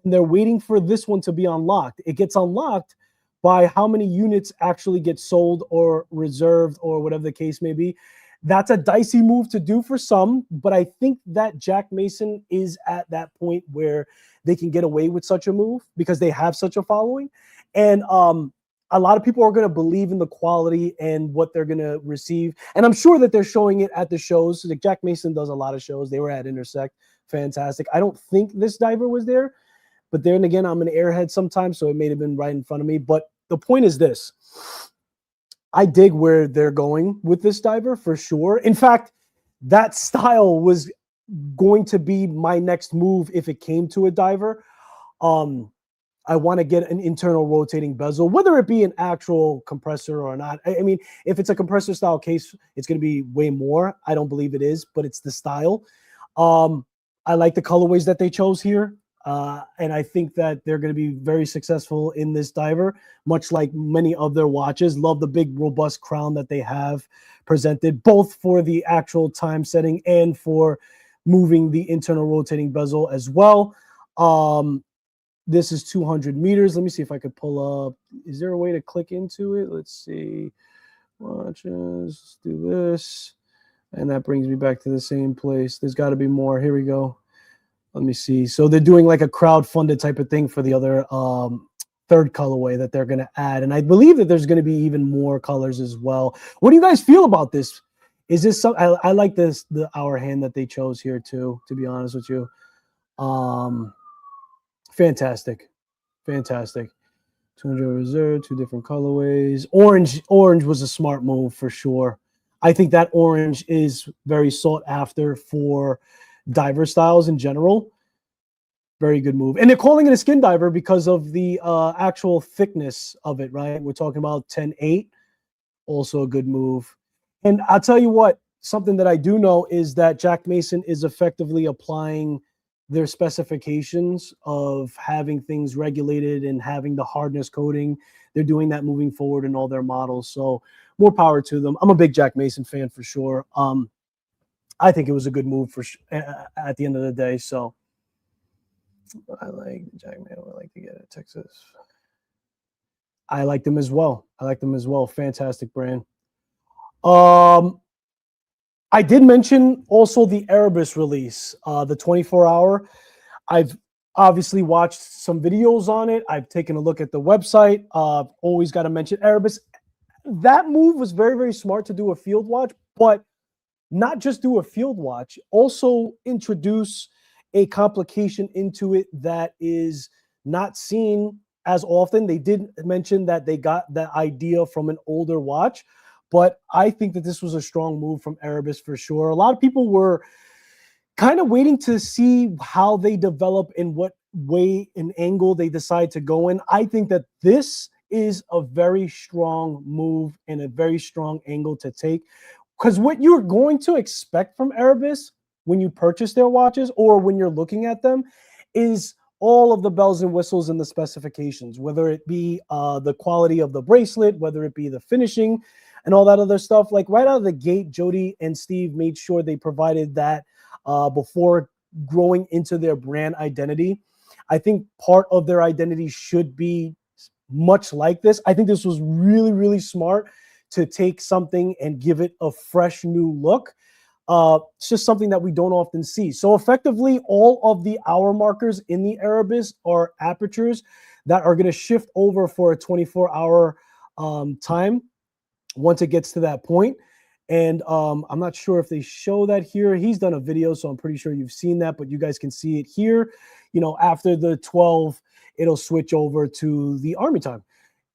and they're waiting for this one to be unlocked. It gets unlocked by how many units actually get sold or reserved or whatever the case may be. That's a dicey move to do for some, but I think that JackMason is at that point where they can get away with such a move because they have such a following. And a lot of people are going to believe in the quality and what they're going to receive. And I'm sure that they're showing it at the shows. Like JackMason does a lot of shows. They were at Intersect. Fantastic. I don't think this diver was there, but then again, I'm an airhead sometimes, so it may have been right in front of me. But the point is this. I dig where they're going with this diver for sure. In fact, that style was going to be my next move if it came to a diver. I want to get an internal rotating bezel, whether it be an actual compressor or not. I mean, if it's a compressor style case, it's going to be way more. I don't believe it is, but it's the style. I like the colorways that they chose here. And I think that they're going to be very successful in this diver, much like many of their watches. Love the big robust crown that they have presented, both for the actual time setting and for moving the internal rotating bezel as well. This is 200 meters. Let me see if I could pull up. Is there a way to click into it? Let's see. Watches. Let's do this. And that brings me back to the same place. There's got to be more. Here we go. Let me see. So they're doing like a crowd-funded type of thing for the other third colorway that they're going to add. And I believe that there's going to be even more colors as well. What do you guys feel about this? Is this some, I like this, the hour hand that they chose here too, to be honest with you. Fantastic. Fantastic. 200 reserve, 2 different colorways. Orange was a smart move for sure. I think that orange is very sought after for diver styles in general. Very good move. And they're calling it a skin diver because of the actual thickness of it, right? We're talking about 10.8. Also a good move. And I'll tell you what, something that I do know is that JackMason is effectively applying their specifications of having things regulated and having the hardness coding. They're doing that moving forward in all their models. So more power to them. I'm a big JackMason fan for sure. I think it was a good move for at the end of the day. So I like JackMason. I like to get it. Texas. I like them as well. Fantastic brand. I did mention also the Erebus release, the 24-hour. I've obviously watched some videos on it. I've taken a look at the website. Always got to mention Erebus. That move was very, very smart to do a field watch, but not just do a field watch, also introduce a complication into it that is not seen as often. They did mention that they got that idea from an older watch, but I think that this was a strong move from Erebus for sure. A lot of people were kind of waiting to see how they develop and what way and angle they decide to go in. I think that this is a very strong move and a very strong angle to take, because what you're going to expect from Erebus when you purchase their watches or when you're looking at them is all of the bells and whistles and the specifications, whether it be the quality of the bracelet, whether it be the finishing and all that other stuff. Like right out of the gate, Jody and Steve made sure they provided that before growing into their brand identity. I think part of their identity should be much like this. I think this was really, really smart to take something and give it a fresh new look. It's just something that we don't often see. So effectively, all of the hour markers in the Erebus are apertures that are going to shift over for a 24-hour time once it gets to that point. And I'm not sure if they show that here. He's done a video, so I'm pretty sure you've seen that, but you guys can see it here. You know, after the 12, it'll switch over to the Army time.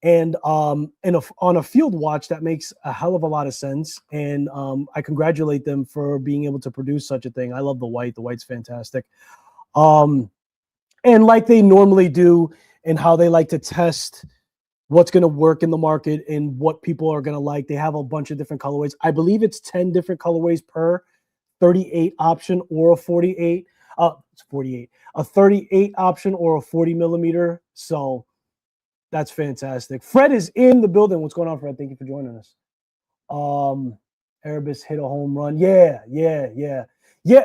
And on a field watch, that makes a hell of a lot of sense. And I congratulate them for being able to produce such a thing. I love the white. The white's fantastic. And like they normally do and how they like to test what's going to work in the market and what people are going to like, they have a bunch of different colorways. I believe it's 10 different colorways per 38 option or a 48. It's 48, a 38 option or a 40 millimeter. So that's fantastic. Fred is in the building. What's going on, Fred? Thank you for joining us. Erebus hit a home run. Yeah.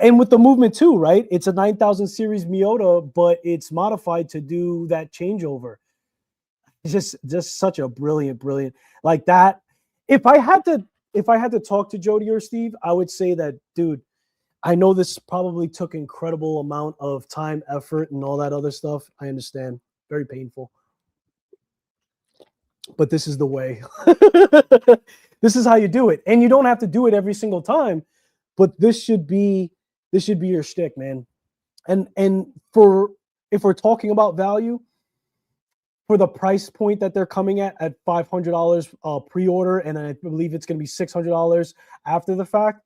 And with the movement too, right? It's a 9000 series Miota, but it's modified to do that changeover. It's just such a brilliant like that. If I had to talk to Jody or Steve, I would say that, dude, I know this probably took incredible amount of time, effort, and all that other stuff. I understand. Very painful. But this is the way. This is how you do it. And you don't have to do it every single time, but this should be your shtick, man. And if we're talking about value, for the price point that they're coming at $500 pre-order, and I believe it's going to be $600 after the fact,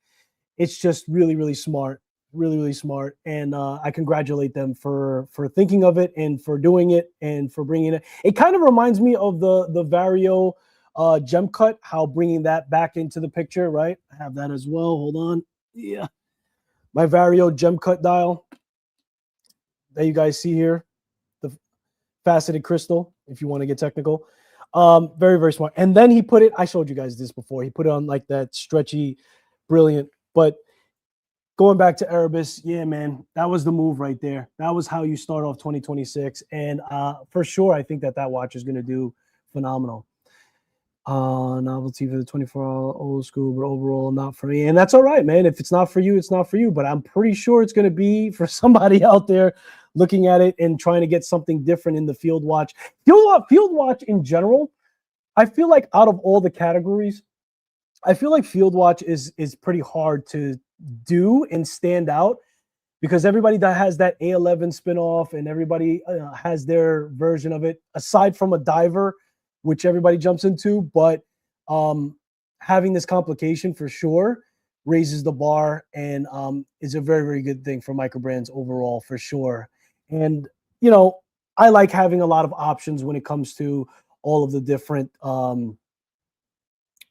it's just really smart, really smart. And I congratulate them for thinking of it and for doing it and for bringing it. It kind of reminds me of the Vario gem cut, how bringing that back into the picture, right? I have that as well. Hold on. Yeah. My Vario gem cut dial that you guys see here, the faceted crystal, if you want to get technical. Very smart. And then he put it, I showed you guys this before, he put it on like that stretchy, brilliant. But going back to Erebus, yeah, man, that was the move right there. That was how you start off 2026. And for sure, I think that watch is going to do phenomenal. Novelty for the 24-hour old school, but overall not for me. And that's all right, man. If it's not for you, it's not for you. But I'm pretty sure it's going to be for somebody out there looking at it and trying to get something different in the field watch. Field watch in general, I feel like out of all the categories, I feel like field watch is pretty hard to do and stand out, because everybody that has that A11 spinoff and everybody has their version of it, aside from a diver, which everybody jumps into. But having this complication for sure raises the bar and is a very good thing for micro brands overall, for sure. And, you know, I like having a lot of options when it comes to all of the different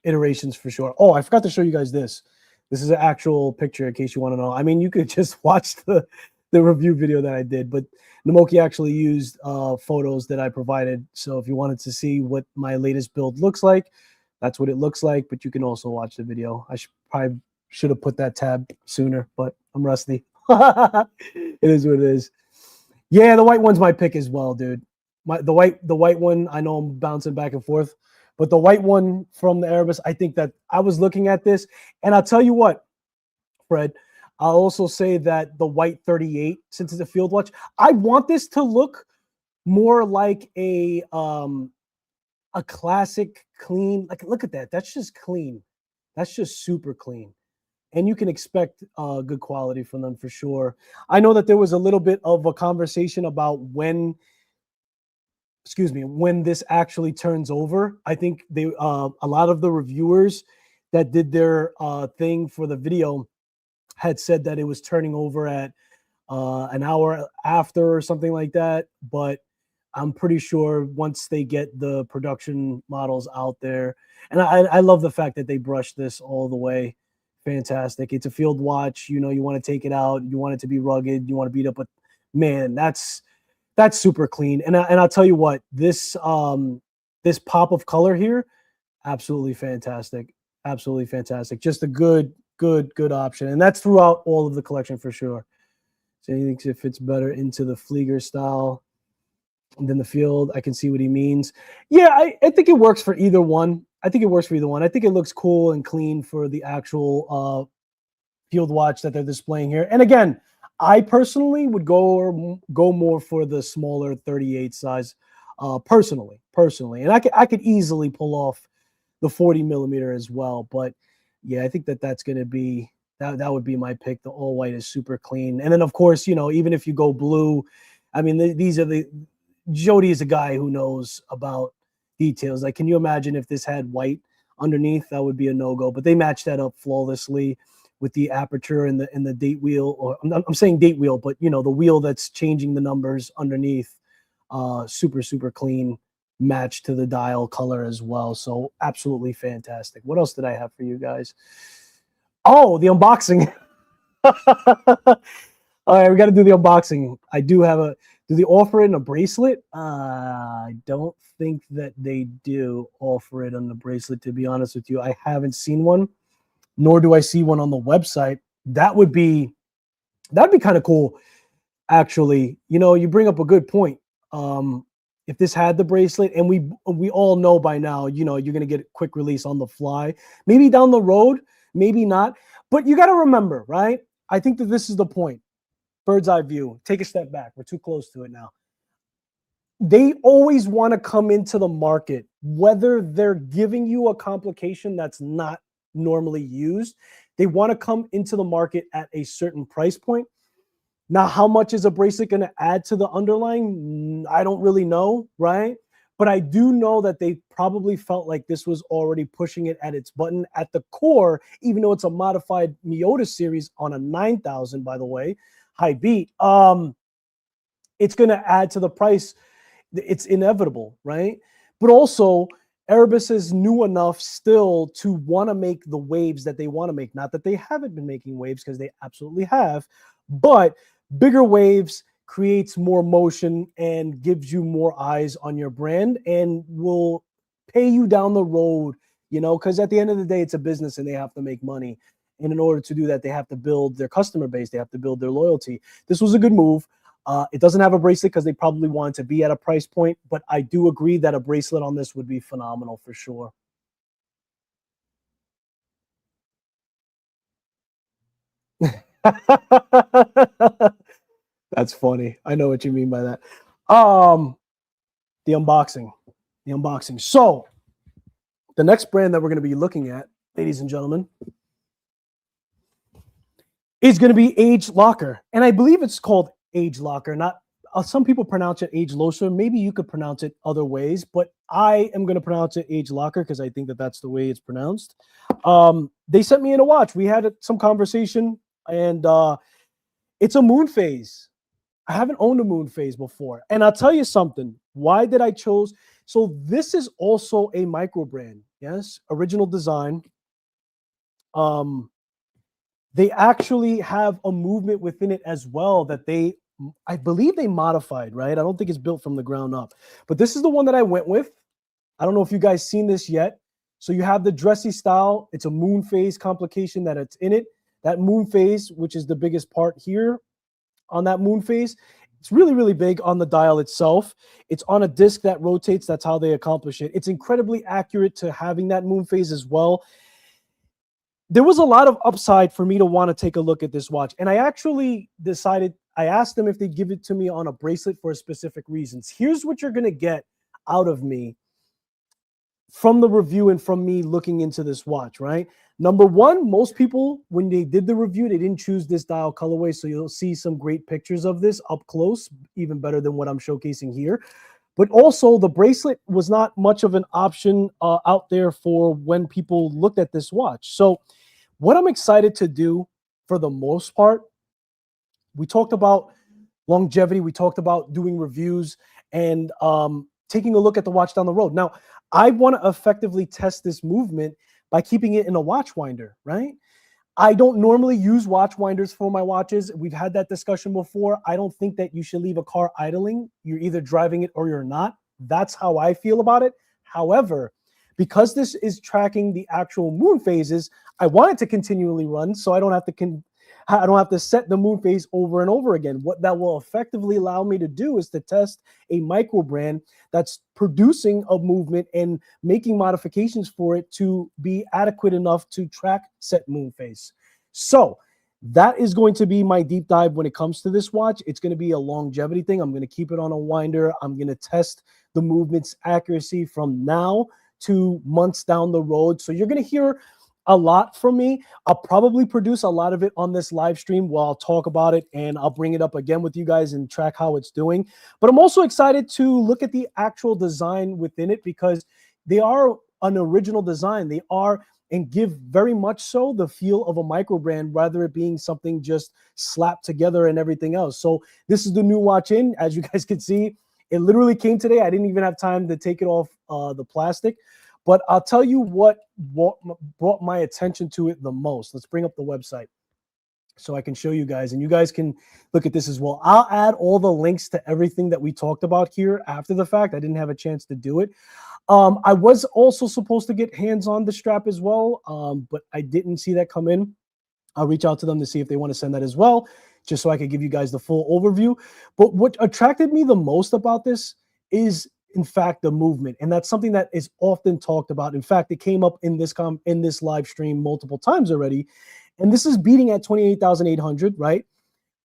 iterations, for sure. Oh, I forgot to show you guys this. This is an actual picture in case you want to know. I mean, you could just watch the review video that I did, but Namoki actually used photos that I provided. So if you wanted to see what my latest build looks like, that's what it looks like. But you can also watch the video. I probably should have put that tab sooner, but I'm rusty. It is what it is. Yeah, the white one's my pick as well, dude. The white one, I know I'm bouncing back and forth, but the white one from the Erebus, I think that I was looking at this, and I'll tell you what, Fred, I'll also say that the white 38, since it's a field watch, I want this to look more like a classic clean. Like, look at that. That's just clean. That's just super clean. And you can expect good quality from them for sure. I know that there was a little bit of a conversation about when this actually turns over. I think they a lot of the reviewers that did their thing for the video had said that it was turning over at an hour after or something like that. But I'm pretty sure once they get the production models out there, and I love the fact that they brushed this all the way. Fantastic. It's a field watch. You know, you want to take it out. You want it to be rugged. You want to beat up, but man, that's super clean. And I'll tell you what, this this pop of color here, absolutely fantastic. Absolutely fantastic. Just a good option. And that's throughout all of the collection for sure. So he thinks it fits better into the Flieger style than the field. I can see what he means. Yeah, I think it works for either one. I think it looks cool and clean for the actual field watch that they're displaying here. And again, I personally would go more for the smaller 38 size, personally. And I could easily pull off the 40 millimeter as well. But yeah, I think that's going to be that would be my pick. The all white is super clean, and then of course, you know, even if you go blue, I mean, these are the Jody is a guy who knows about details. Like, can you imagine if this had white underneath? That would be a no-go. But they matched that up flawlessly with the aperture and the date wheel, or I'm saying date wheel, but you know, the wheel that's changing the numbers underneath. Super clean, match to the dial color as well. So absolutely fantastic. What else did I have for you guys? Oh, the unboxing. All right, we got to do the unboxing. I do have a. Do they offer it in a bracelet? I don't think that they do offer it on the bracelet. To be honest with you, I haven't seen one, nor do I see one on the website. That'd be kind of cool, actually. You know, you bring up a good point. If this had the bracelet, and we all know by now, you know, you're gonna get a quick release on the fly. Maybe down the road, maybe not. But you got to remember, right? I think that this is the point. Bird's eye view. Take a step back. We're too close to it now. They always want to come into the market, whether they're giving you a complication that's not normally used. They want to come into the market at a certain price point. Now, how much is a bracelet going to add to the underlying? I don't really know, right? But I do know that they probably felt like this was already pushing it at its button at the core, even though it's a modified Miota series on a 9000, by the way, high beat. It's going to add to the price. It's inevitable, right? But also, Erebus is new enough still to want to make the waves that they want to make. Not that they haven't been making waves, because they absolutely have, but bigger waves creates more motion and gives you more eyes on your brand and will pay you down the road, you know, because at the end of the day, it's a business and they have to make money. And in order to do that, they have to build their customer base. They have to build their loyalty. This was a good move. It doesn't have a bracelet because they probably wanted to be at a price point, but I do agree that a bracelet on this would be phenomenal for sure. That's funny. I know what you mean by that. The unboxing. The unboxing. So the next brand that we're going to be looking at, ladies and gentlemen, is going to be Agelocer. And I believe it's called Agelocer. Not some people pronounce it Agelocer. Maybe you could pronounce it other ways, but I am going to pronounce it Agelocer because I think that that's the way it's pronounced. They sent me in a watch. We had some conversation, and it's a MoonPhase. I haven't owned a MoonPhase before. And I'll tell you something. Why did I chose? So this is also a micro brand. Yes, original design. They actually have a movement within it as well that I believe they modified, right? I don't think it's built from the ground up. But this is the one that I went with. I don't know if you guys seen this yet. So you have the dressy style. It's a MoonPhase complication that it's in it. That MoonPhase, which is the biggest part here on that MoonPhase, it's really, really big on the dial itself. It's on a disc that rotates. That's how they accomplish it. It's incredibly accurate to having that MoonPhase as well. There was a lot of upside for me to want to take a look at this watch. And I actually decided, I asked them if they'd give it to me on a bracelet for specific reasons. Here's what you're going to get out of me from the review and from me looking into this watch, right? Number one, most people, when they did the review, they didn't choose this dial colorway. So you'll see some great pictures of this up close, even better than what I'm showcasing here. But also the bracelet was not much of an option out there for when people looked at this watch. So what I'm excited to do for the most part, we talked about longevity. We talked about doing reviews and taking a look at the watch down the road. Now, I want to effectively test this movement by keeping it in a watch winder, right? I don't normally use watch winders for my watches. We've had that discussion before. I don't think that you should leave a car idling. You're either driving it or you're not. That's how I feel about it. However, because this is tracking the actual moon phases, I want it to continually run so I don't have to set the moon phase over and over again. What that will effectively allow me to do is to test a micro brand that's producing a movement and making modifications for it to be adequate enough to track set moon phase. So that is going to be my deep dive when it comes to this watch. It's going to be a longevity thing. I'm going to keep it on a winder. I'm going to test the movement's accuracy from now to months down the road. So you're going to hear a lot from me. I'll probably produce a lot of it on this live stream where I'll talk about it and I'll bring it up again with you guys and track how it's doing. But I'm also excited to look at the actual design within it because they are an original design. They are and give very much so the feel of a micro brand rather it being something just slapped together and everything else. So this is the new watch in. As you guys can see, it literally came today. I didn't even have time to take it off the plastic. But I'll tell you what brought my attention to it the most. Let's bring up the website. so I can show you guys, and you guys can look at this as well. I'll add all the links to everything that we talked about here after the fact. I didn't have a chance to do it. I was also supposed to get hands on the strap as well, but I didn't see that come in. I'll reach out to them to see if they want to send that as well, just so I could give you guys the full overview. But what attracted me the most about this is, in fact, the movement, and that's something that is often talked about. In fact, it came up in this live stream multiple times already, and this is beating at 28,800, right?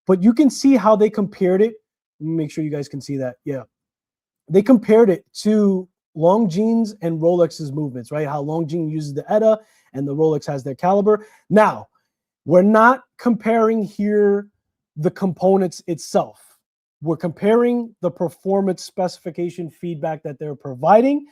But you can see how they compared it. Let me make sure you guys can see that. Yeah, they compared it to Longines and Rolex's movements, right? How Longines uses the ETA and the Rolex has their caliber. Now, we're not comparing here the components itself. We're comparing the performance specification feedback that they're providing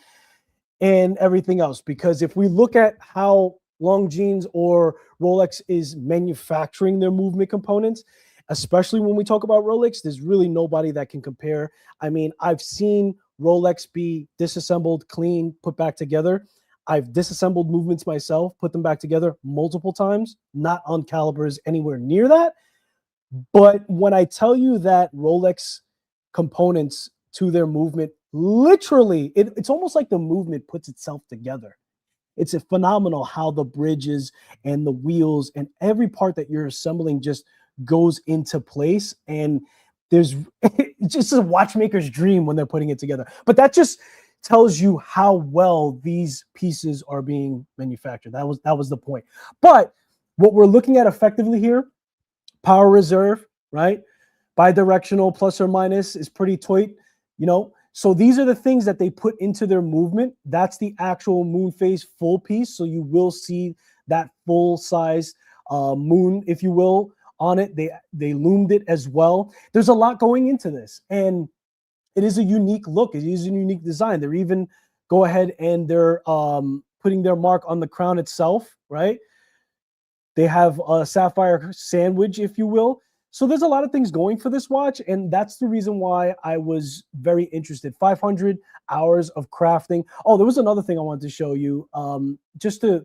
and everything else. Because if we look at how Longines or Rolex is manufacturing their movement components, especially when we talk about Rolex, there's really nobody that can compare. I mean, I've seen Rolex be disassembled, clean, put back together. I've disassembled movements myself, put them back together multiple times, not on calibers anywhere near that. But when I tell you that Rolex components to their movement, literally, it's almost like the movement puts itself together. It's a phenomenal how the bridges and the wheels and every part that you're assembling just goes into place. And there's just a watchmaker's dream when they're putting it together. But that just tells you how well these pieces are being manufactured. That was the point. But what we're looking at effectively here, power reserve, right? Bidirectional plus or minus is pretty tight, you know. So these are the things that they put into their movement. That's the actual MoonPhase full piece. So you will see that full size moon, if you will, on it. They loomed it as well. There's a lot going into this, and it is a unique look. It is a unique design. They're even go ahead and they're putting their mark on the crown itself, right? They have a sapphire sandwich, if you will. So there's a lot of things going for this watch, and that's the reason why I was very interested. 500 hours of crafting. Oh, there was another thing I wanted to show you, just to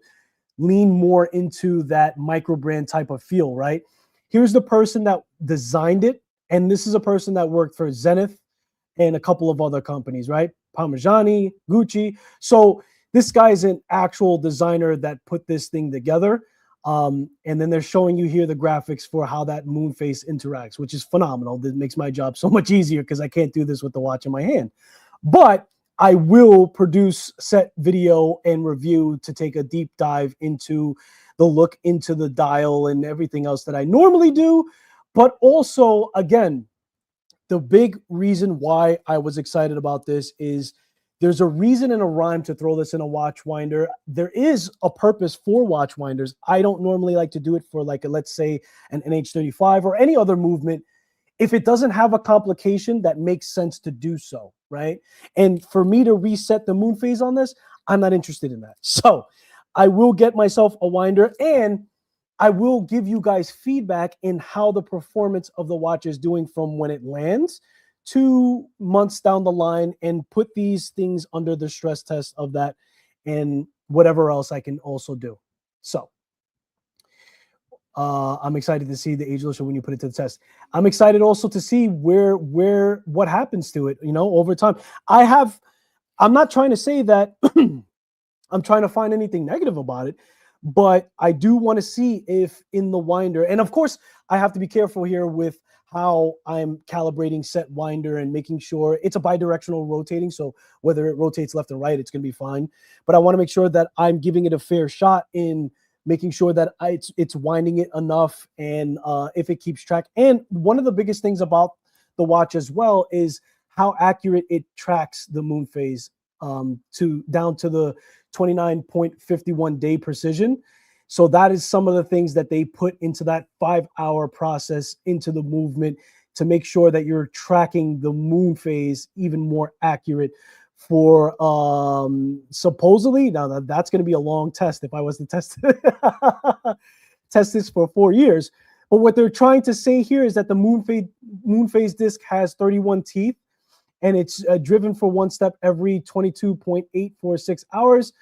lean more into that micro brand type of feel, right? Here's the person that designed it, and this is a person that worked for Zenith and a couple of other companies, right? Parmigiani, Gucci. So this guy is an actual designer that put this thing together. And then they're showing you here the graphics for how that MoonPhase interacts, which is phenomenal. That makes my job so much easier because I can't do this with the watch in my hand. But I will produce set video and review to take a deep dive into the look into the dial and everything else that I normally do. But also, again, the big reason why I was excited about this is there's a reason and a rhyme to throw this in a watch winder. There is a purpose for watch winders. I don't normally like to do it for like, let's say an NH35 or any other movement if it doesn't have a complication that makes sense to do so, right? And for me to reset the MoonPhase on this, I'm not interested in that. So I will get myself a winder, and I will give you guys feedback in how the performance of the watch is doing from when it lands 2 months down the line, and put these things under the stress test of that and whatever else I can also do. So I'm excited to see the Agelocer when you put it to the test. I'm excited also to see what happens to it, you know, over time. I'm not trying to say that I'm trying to find anything negative about it, but I do want to see if in the winder, and of course I have to be careful here with how I'm calibrating set winder and making sure it's a bidirectional rotating. So whether it rotates left and right, it's going to be fine. But I want to make sure that I'm giving it a fair shot in making sure that it's winding it enough, and if it keeps track. And one of the biggest things about the watch as well is how accurate it tracks the MoonPhase down to the 29.51 day precision. So that is some of the things that they put into that 5-hour process into the movement to make sure that you're tracking the MoonPhase even more accurate for supposedly, now that's going to be a long test if I was to test test this for 4 years. But what they're trying to say here is that the MoonPhase disc has 31 teeth, and it's driven for one step every 22.846 hours,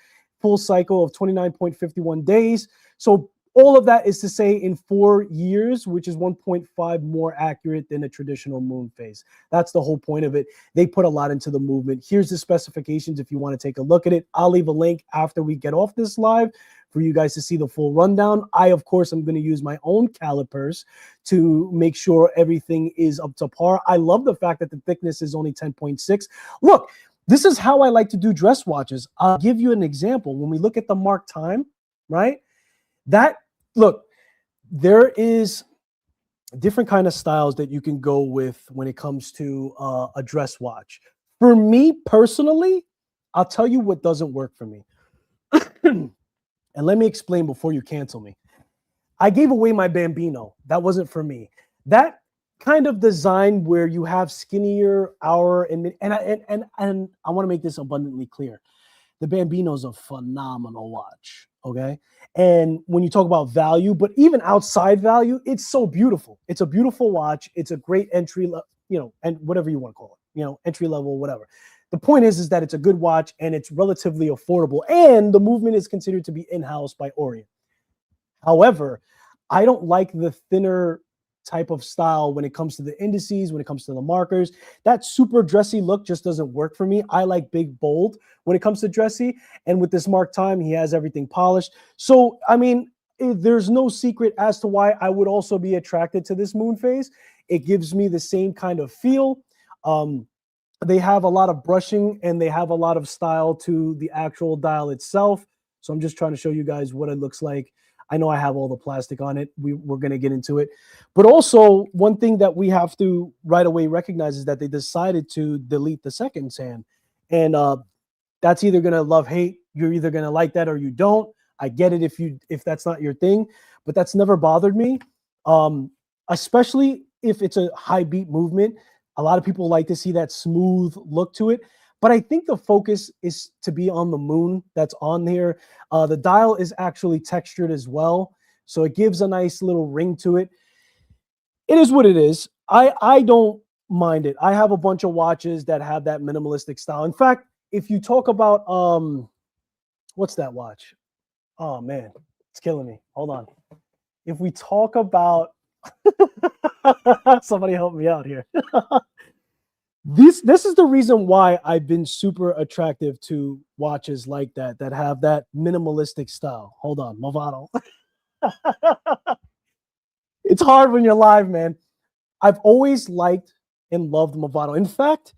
full cycle of 29.51 days. So All of that is to say in 4 years, which is 1.5 more accurate than a traditional MoonPhase. That's the whole point of it. They put a lot into the movement. Here's the specifications if you want to take a look at it. I'll leave a link after we get off this live for you guys to see the full rundown. I, of course, am going to use my own calipers to make sure everything is up to par. I love the fact that the thickness is only 10.6. Look, this is how I like to do dress watches. I'll give you an example. When we look at the mark time, right? Look, there is different kind of styles that you can go with when it comes to a dress watch. For me personally, I'll tell you what doesn't work for me. And let me explain before you cancel me. I gave away my Bambino. That wasn't for me. That kind of design where you have skinnier hour and I want to make this abundantly clear. The Bambino is a phenomenal watch, okay? And when you talk about value, but even outside value, it's so beautiful. It's a beautiful watch. It's a great entry, and whatever you want to call it, entry level, whatever. The point is that it's a good watch and it's relatively affordable, and the movement is considered to be in-house by Orient. However, I don't like the thinner type of style when it comes to the indices, when it comes to the markers. That super dressy look just doesn't work for me. I like big, bold when it comes to dressy. And with this mark time, he has everything polished. So, I mean, there's no secret as to why I would also be attracted to this MoonPhase. It gives me the same kind of feel. They have a lot of brushing and they have a lot of style to the actual dial itself. So I'm just trying to show you guys what it looks like. I know I have all the plastic on it. We're going to get into it. But also, one thing that we have to right away recognize is that they decided to delete the seconds hand. And that's either going to love, hate. You're either going to like that or you don't. I get it if that's not your thing. But that's never bothered me, especially if it's a high beat movement. A lot of people like to see that smooth look to it. But I think the focus is to be on the moon that's on here. The dial is actually textured as well, so it gives a nice little ring to it. It is what it is. I don't mind it. I have a bunch of watches that have that minimalistic style. In fact, if you talk about what's that watch? Oh man, it's killing me. Hold on. If we talk about somebody help me out here. This is the reason why I've been super attractive to watches like that have that minimalistic style. Hold on, Movado. It's hard when you're live, man. I've always liked and loved Movado. In fact,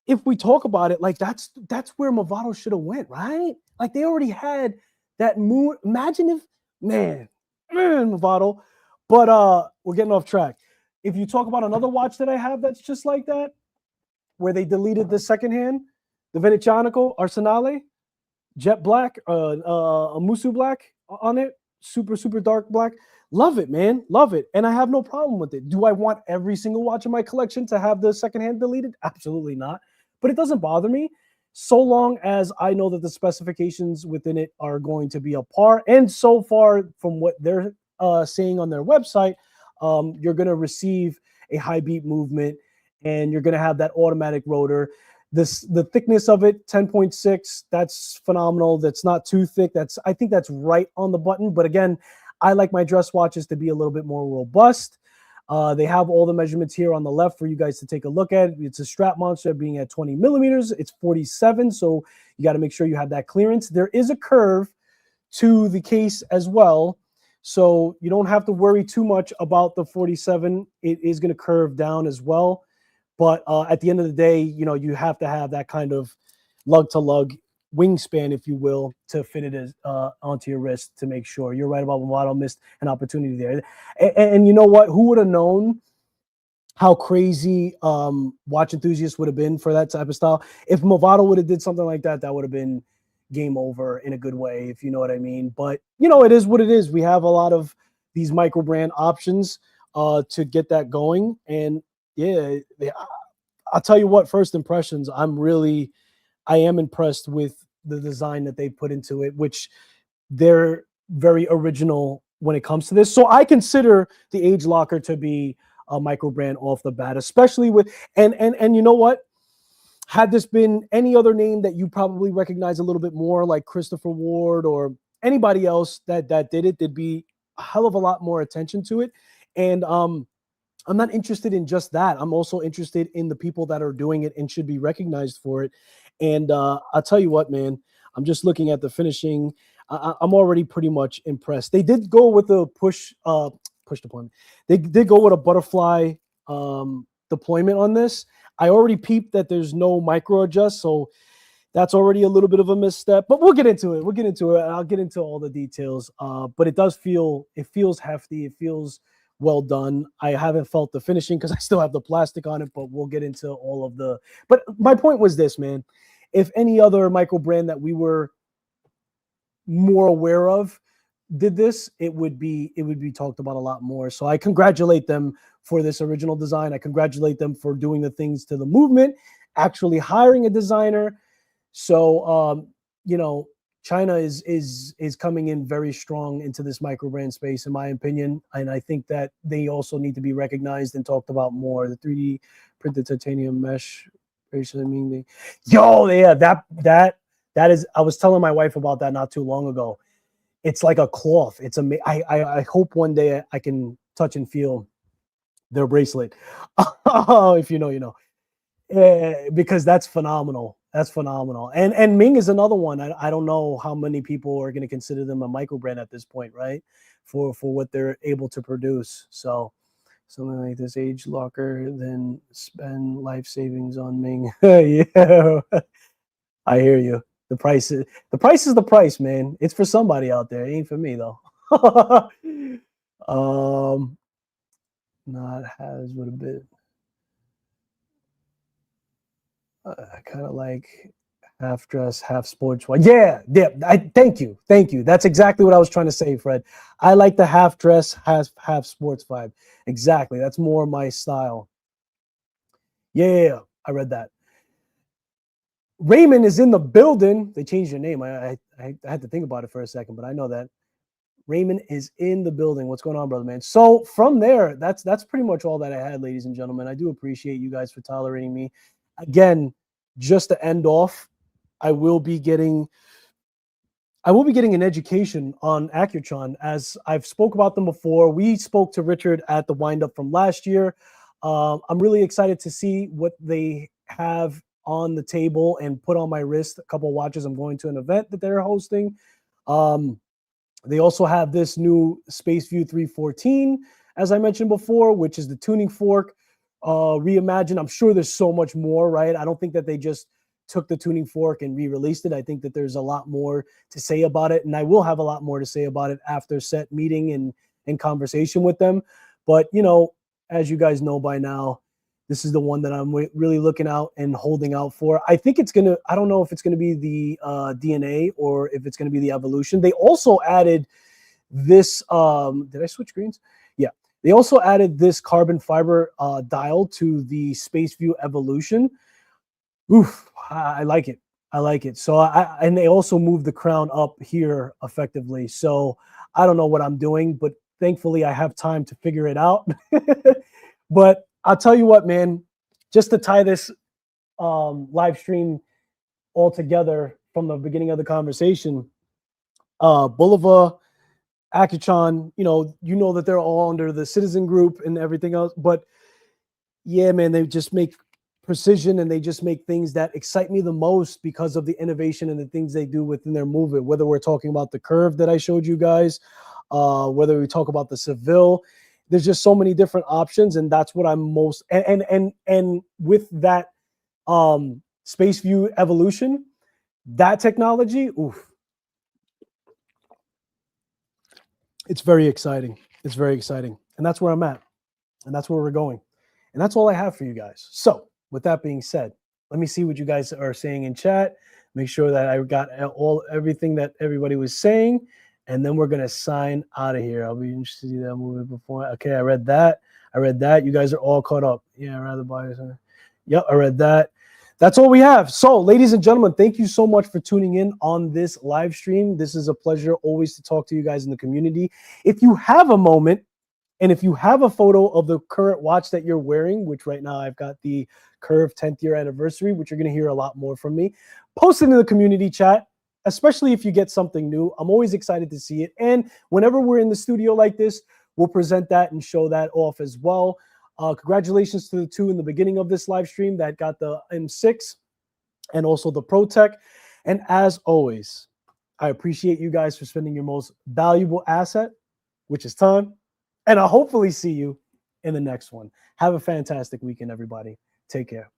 if we talk about it, like that's where Movado should have went, right? Like they already had that moon. Imagine if, man, Movado. But we're getting off track. If you talk about another watch that I have that's just like that, where they deleted the second hand, the Venetianico Arsenale, jet black, a Musu black on it, super, super dark black. Love it, man. Love it. And I have no problem with it. Do I want every single watch in my collection to have the second hand deleted? Absolutely not. But it doesn't bother me so long as I know that the specifications within it are going to be a par. And so far from what they're saying on their website, you're going to receive a high beat movement and you're going to have that automatic rotor. The thickness of it, 10.6, that's phenomenal. That's not too thick. I think that's right on the button. But again, I like my dress watches to be a little bit more robust. They have all the measurements here on the left for you guys to take a look at. It's a strap monster being at 20 millimeters. It's 47, so you got to make sure you have that clearance. There is a curve to the case as well, so you don't have to worry too much about the 47. It is going to curve down as well. But at the end of the day, you have to have that kind of lug-to-lug wingspan, if you will, to fit it onto your wrist to make sure. You're right about Movado missed an opportunity there. And you know what? Who would have known how crazy watch enthusiasts would have been for that type of style? If Movado would have did something like that, that would have been game over in a good way, if you know what I mean. But, it is what it is. We have a lot of these micro brand options to get that going. And yeah, I'll tell you what, first impressions, I am impressed with the design that they put into it, which they're very original when it comes to this. So I consider the Agelocer to be a micro brand off the bat, especially with, and you know what? Had this been any other name that you probably recognize a little bit more, like Christopher Ward or anybody else that did it, there'd be a hell of a lot more attention to it. And I'm not interested in just that. I'm also interested in the people that are doing it and should be recognized for it. And I'll tell you what, man, I'm just looking at the finishing. I'm already pretty much impressed. They did go with a push deployment. They did go with a butterfly deployment on this. I already peeped that there's no micro adjust, so that's already a little bit of a misstep. But we'll get into it. We'll get into it. I'll get into all the details. But it feels hefty. It feels well done. I haven't felt the finishing because I still have the plastic on it, but we'll get into all of the. But my point was this, man. If any other micro brand that we were more aware of did this, it would be talked about a lot more. So I congratulate them for this original design. I congratulate them for doing the things to the movement, actually hiring a designer. So you know, China is coming in very strong into this micro brand space, in my opinion, and I think that they also need to be recognized and talked about more. The 3D printed titanium mesh, that is. I was telling my wife about that not too long ago. It's like a cloth. It's I hope one day I can touch and feel their bracelet. If you know, you know, because that's phenomenal. That's phenomenal. And Ming is another one. I don't know how many people are going to consider them a micro brand at this point, right? For what they're able to produce. So something like this, age locker, then spend life savings on Ming. Yeah, I hear you. The price is the price, man. It's for somebody out there. It ain't for me though. Not has would have been. Kind of like half dress, half sports. Yeah. Thank you. That's exactly what I was trying to say, Fred. I like the half dress, half sports vibe. Exactly. That's more my style. Yeah, I read that. Raymond is in the building. They changed your name. I had to think about it for a second, but I know that Raymond is in the building. What's going on, brother, man? So from there, that's pretty much all that I had, ladies and gentlemen. I do appreciate you guys for tolerating me. Again, just to end off, I will be getting an education on Accutron, as I've spoke about them before. We spoke to Richard at the windup from last year. I'm really excited to see what they have on the table and put on my wrist. A couple of watches. I'm going to an event that they're hosting. They also have this new SpaceView 314, as I mentioned before, which is the tuning fork reimagined. I'm sure there's so much more, right? I don't think that they just took the tuning fork and re-released it. I think that there's a lot more to say about it, and I will have a lot more to say about it after set meeting and conversation with them. But, you know, as you guys know by now, this is the one that I'm really looking out and holding out for. I think it's going to, I don't know if it's going to be the DNA or if it's going to be the Evolution. They also added this, did I switch screens? Yeah. They also added this carbon fiber dial to the SpaceView Evolution. Oof, I like it. I like it. So and they also moved the crown up here effectively. So I don't know what I'm doing, but thankfully I have time to figure it out. But I'll tell you what, man, just to tie this live stream all together from the beginning of the conversation, Bulova, Accutron, you know that they're all under the Citizen Group and everything else. But yeah, man, they just make precision and they just make things that excite me the most because of the innovation and the things they do within their movement. Whether we're talking about the curve that I showed you guys, whether we talk about the Seville, there's just so many different options, and that's what I'm most and with that SpaceView Evolution, that technology, oof, it's very exciting. It's very exciting, and that's where I'm at, and that's where we're going, and that's all I have for you guys. So, with that being said, let me see what you guys are saying in chat. Make sure that I got everything that everybody was saying. And then we're going to sign out of here. I'll be interested to see that movie before. Okay, I read that. You guys are all caught up. Yeah, I'd rather buy it. Yep, I read that. That's all we have. So, ladies and gentlemen, thank you so much for tuning in on this live stream. This is a pleasure always to talk to you guys in the community. If you have a moment, and if you have a photo of the current watch that you're wearing, which right now I've got the Curve 10th year anniversary, which you're going to hear a lot more from me, post it in the community chat. especially if you get something new. I'm always excited to see it. And whenever we're in the studio like this, we'll present that and show that off as well. Congratulations to the two in the beginning of this live stream that got the M6 and also the ProTech. And as always, I appreciate you guys for spending your most valuable asset, which is time. And I'll hopefully see you in the next one. Have a fantastic weekend, everybody. Take care.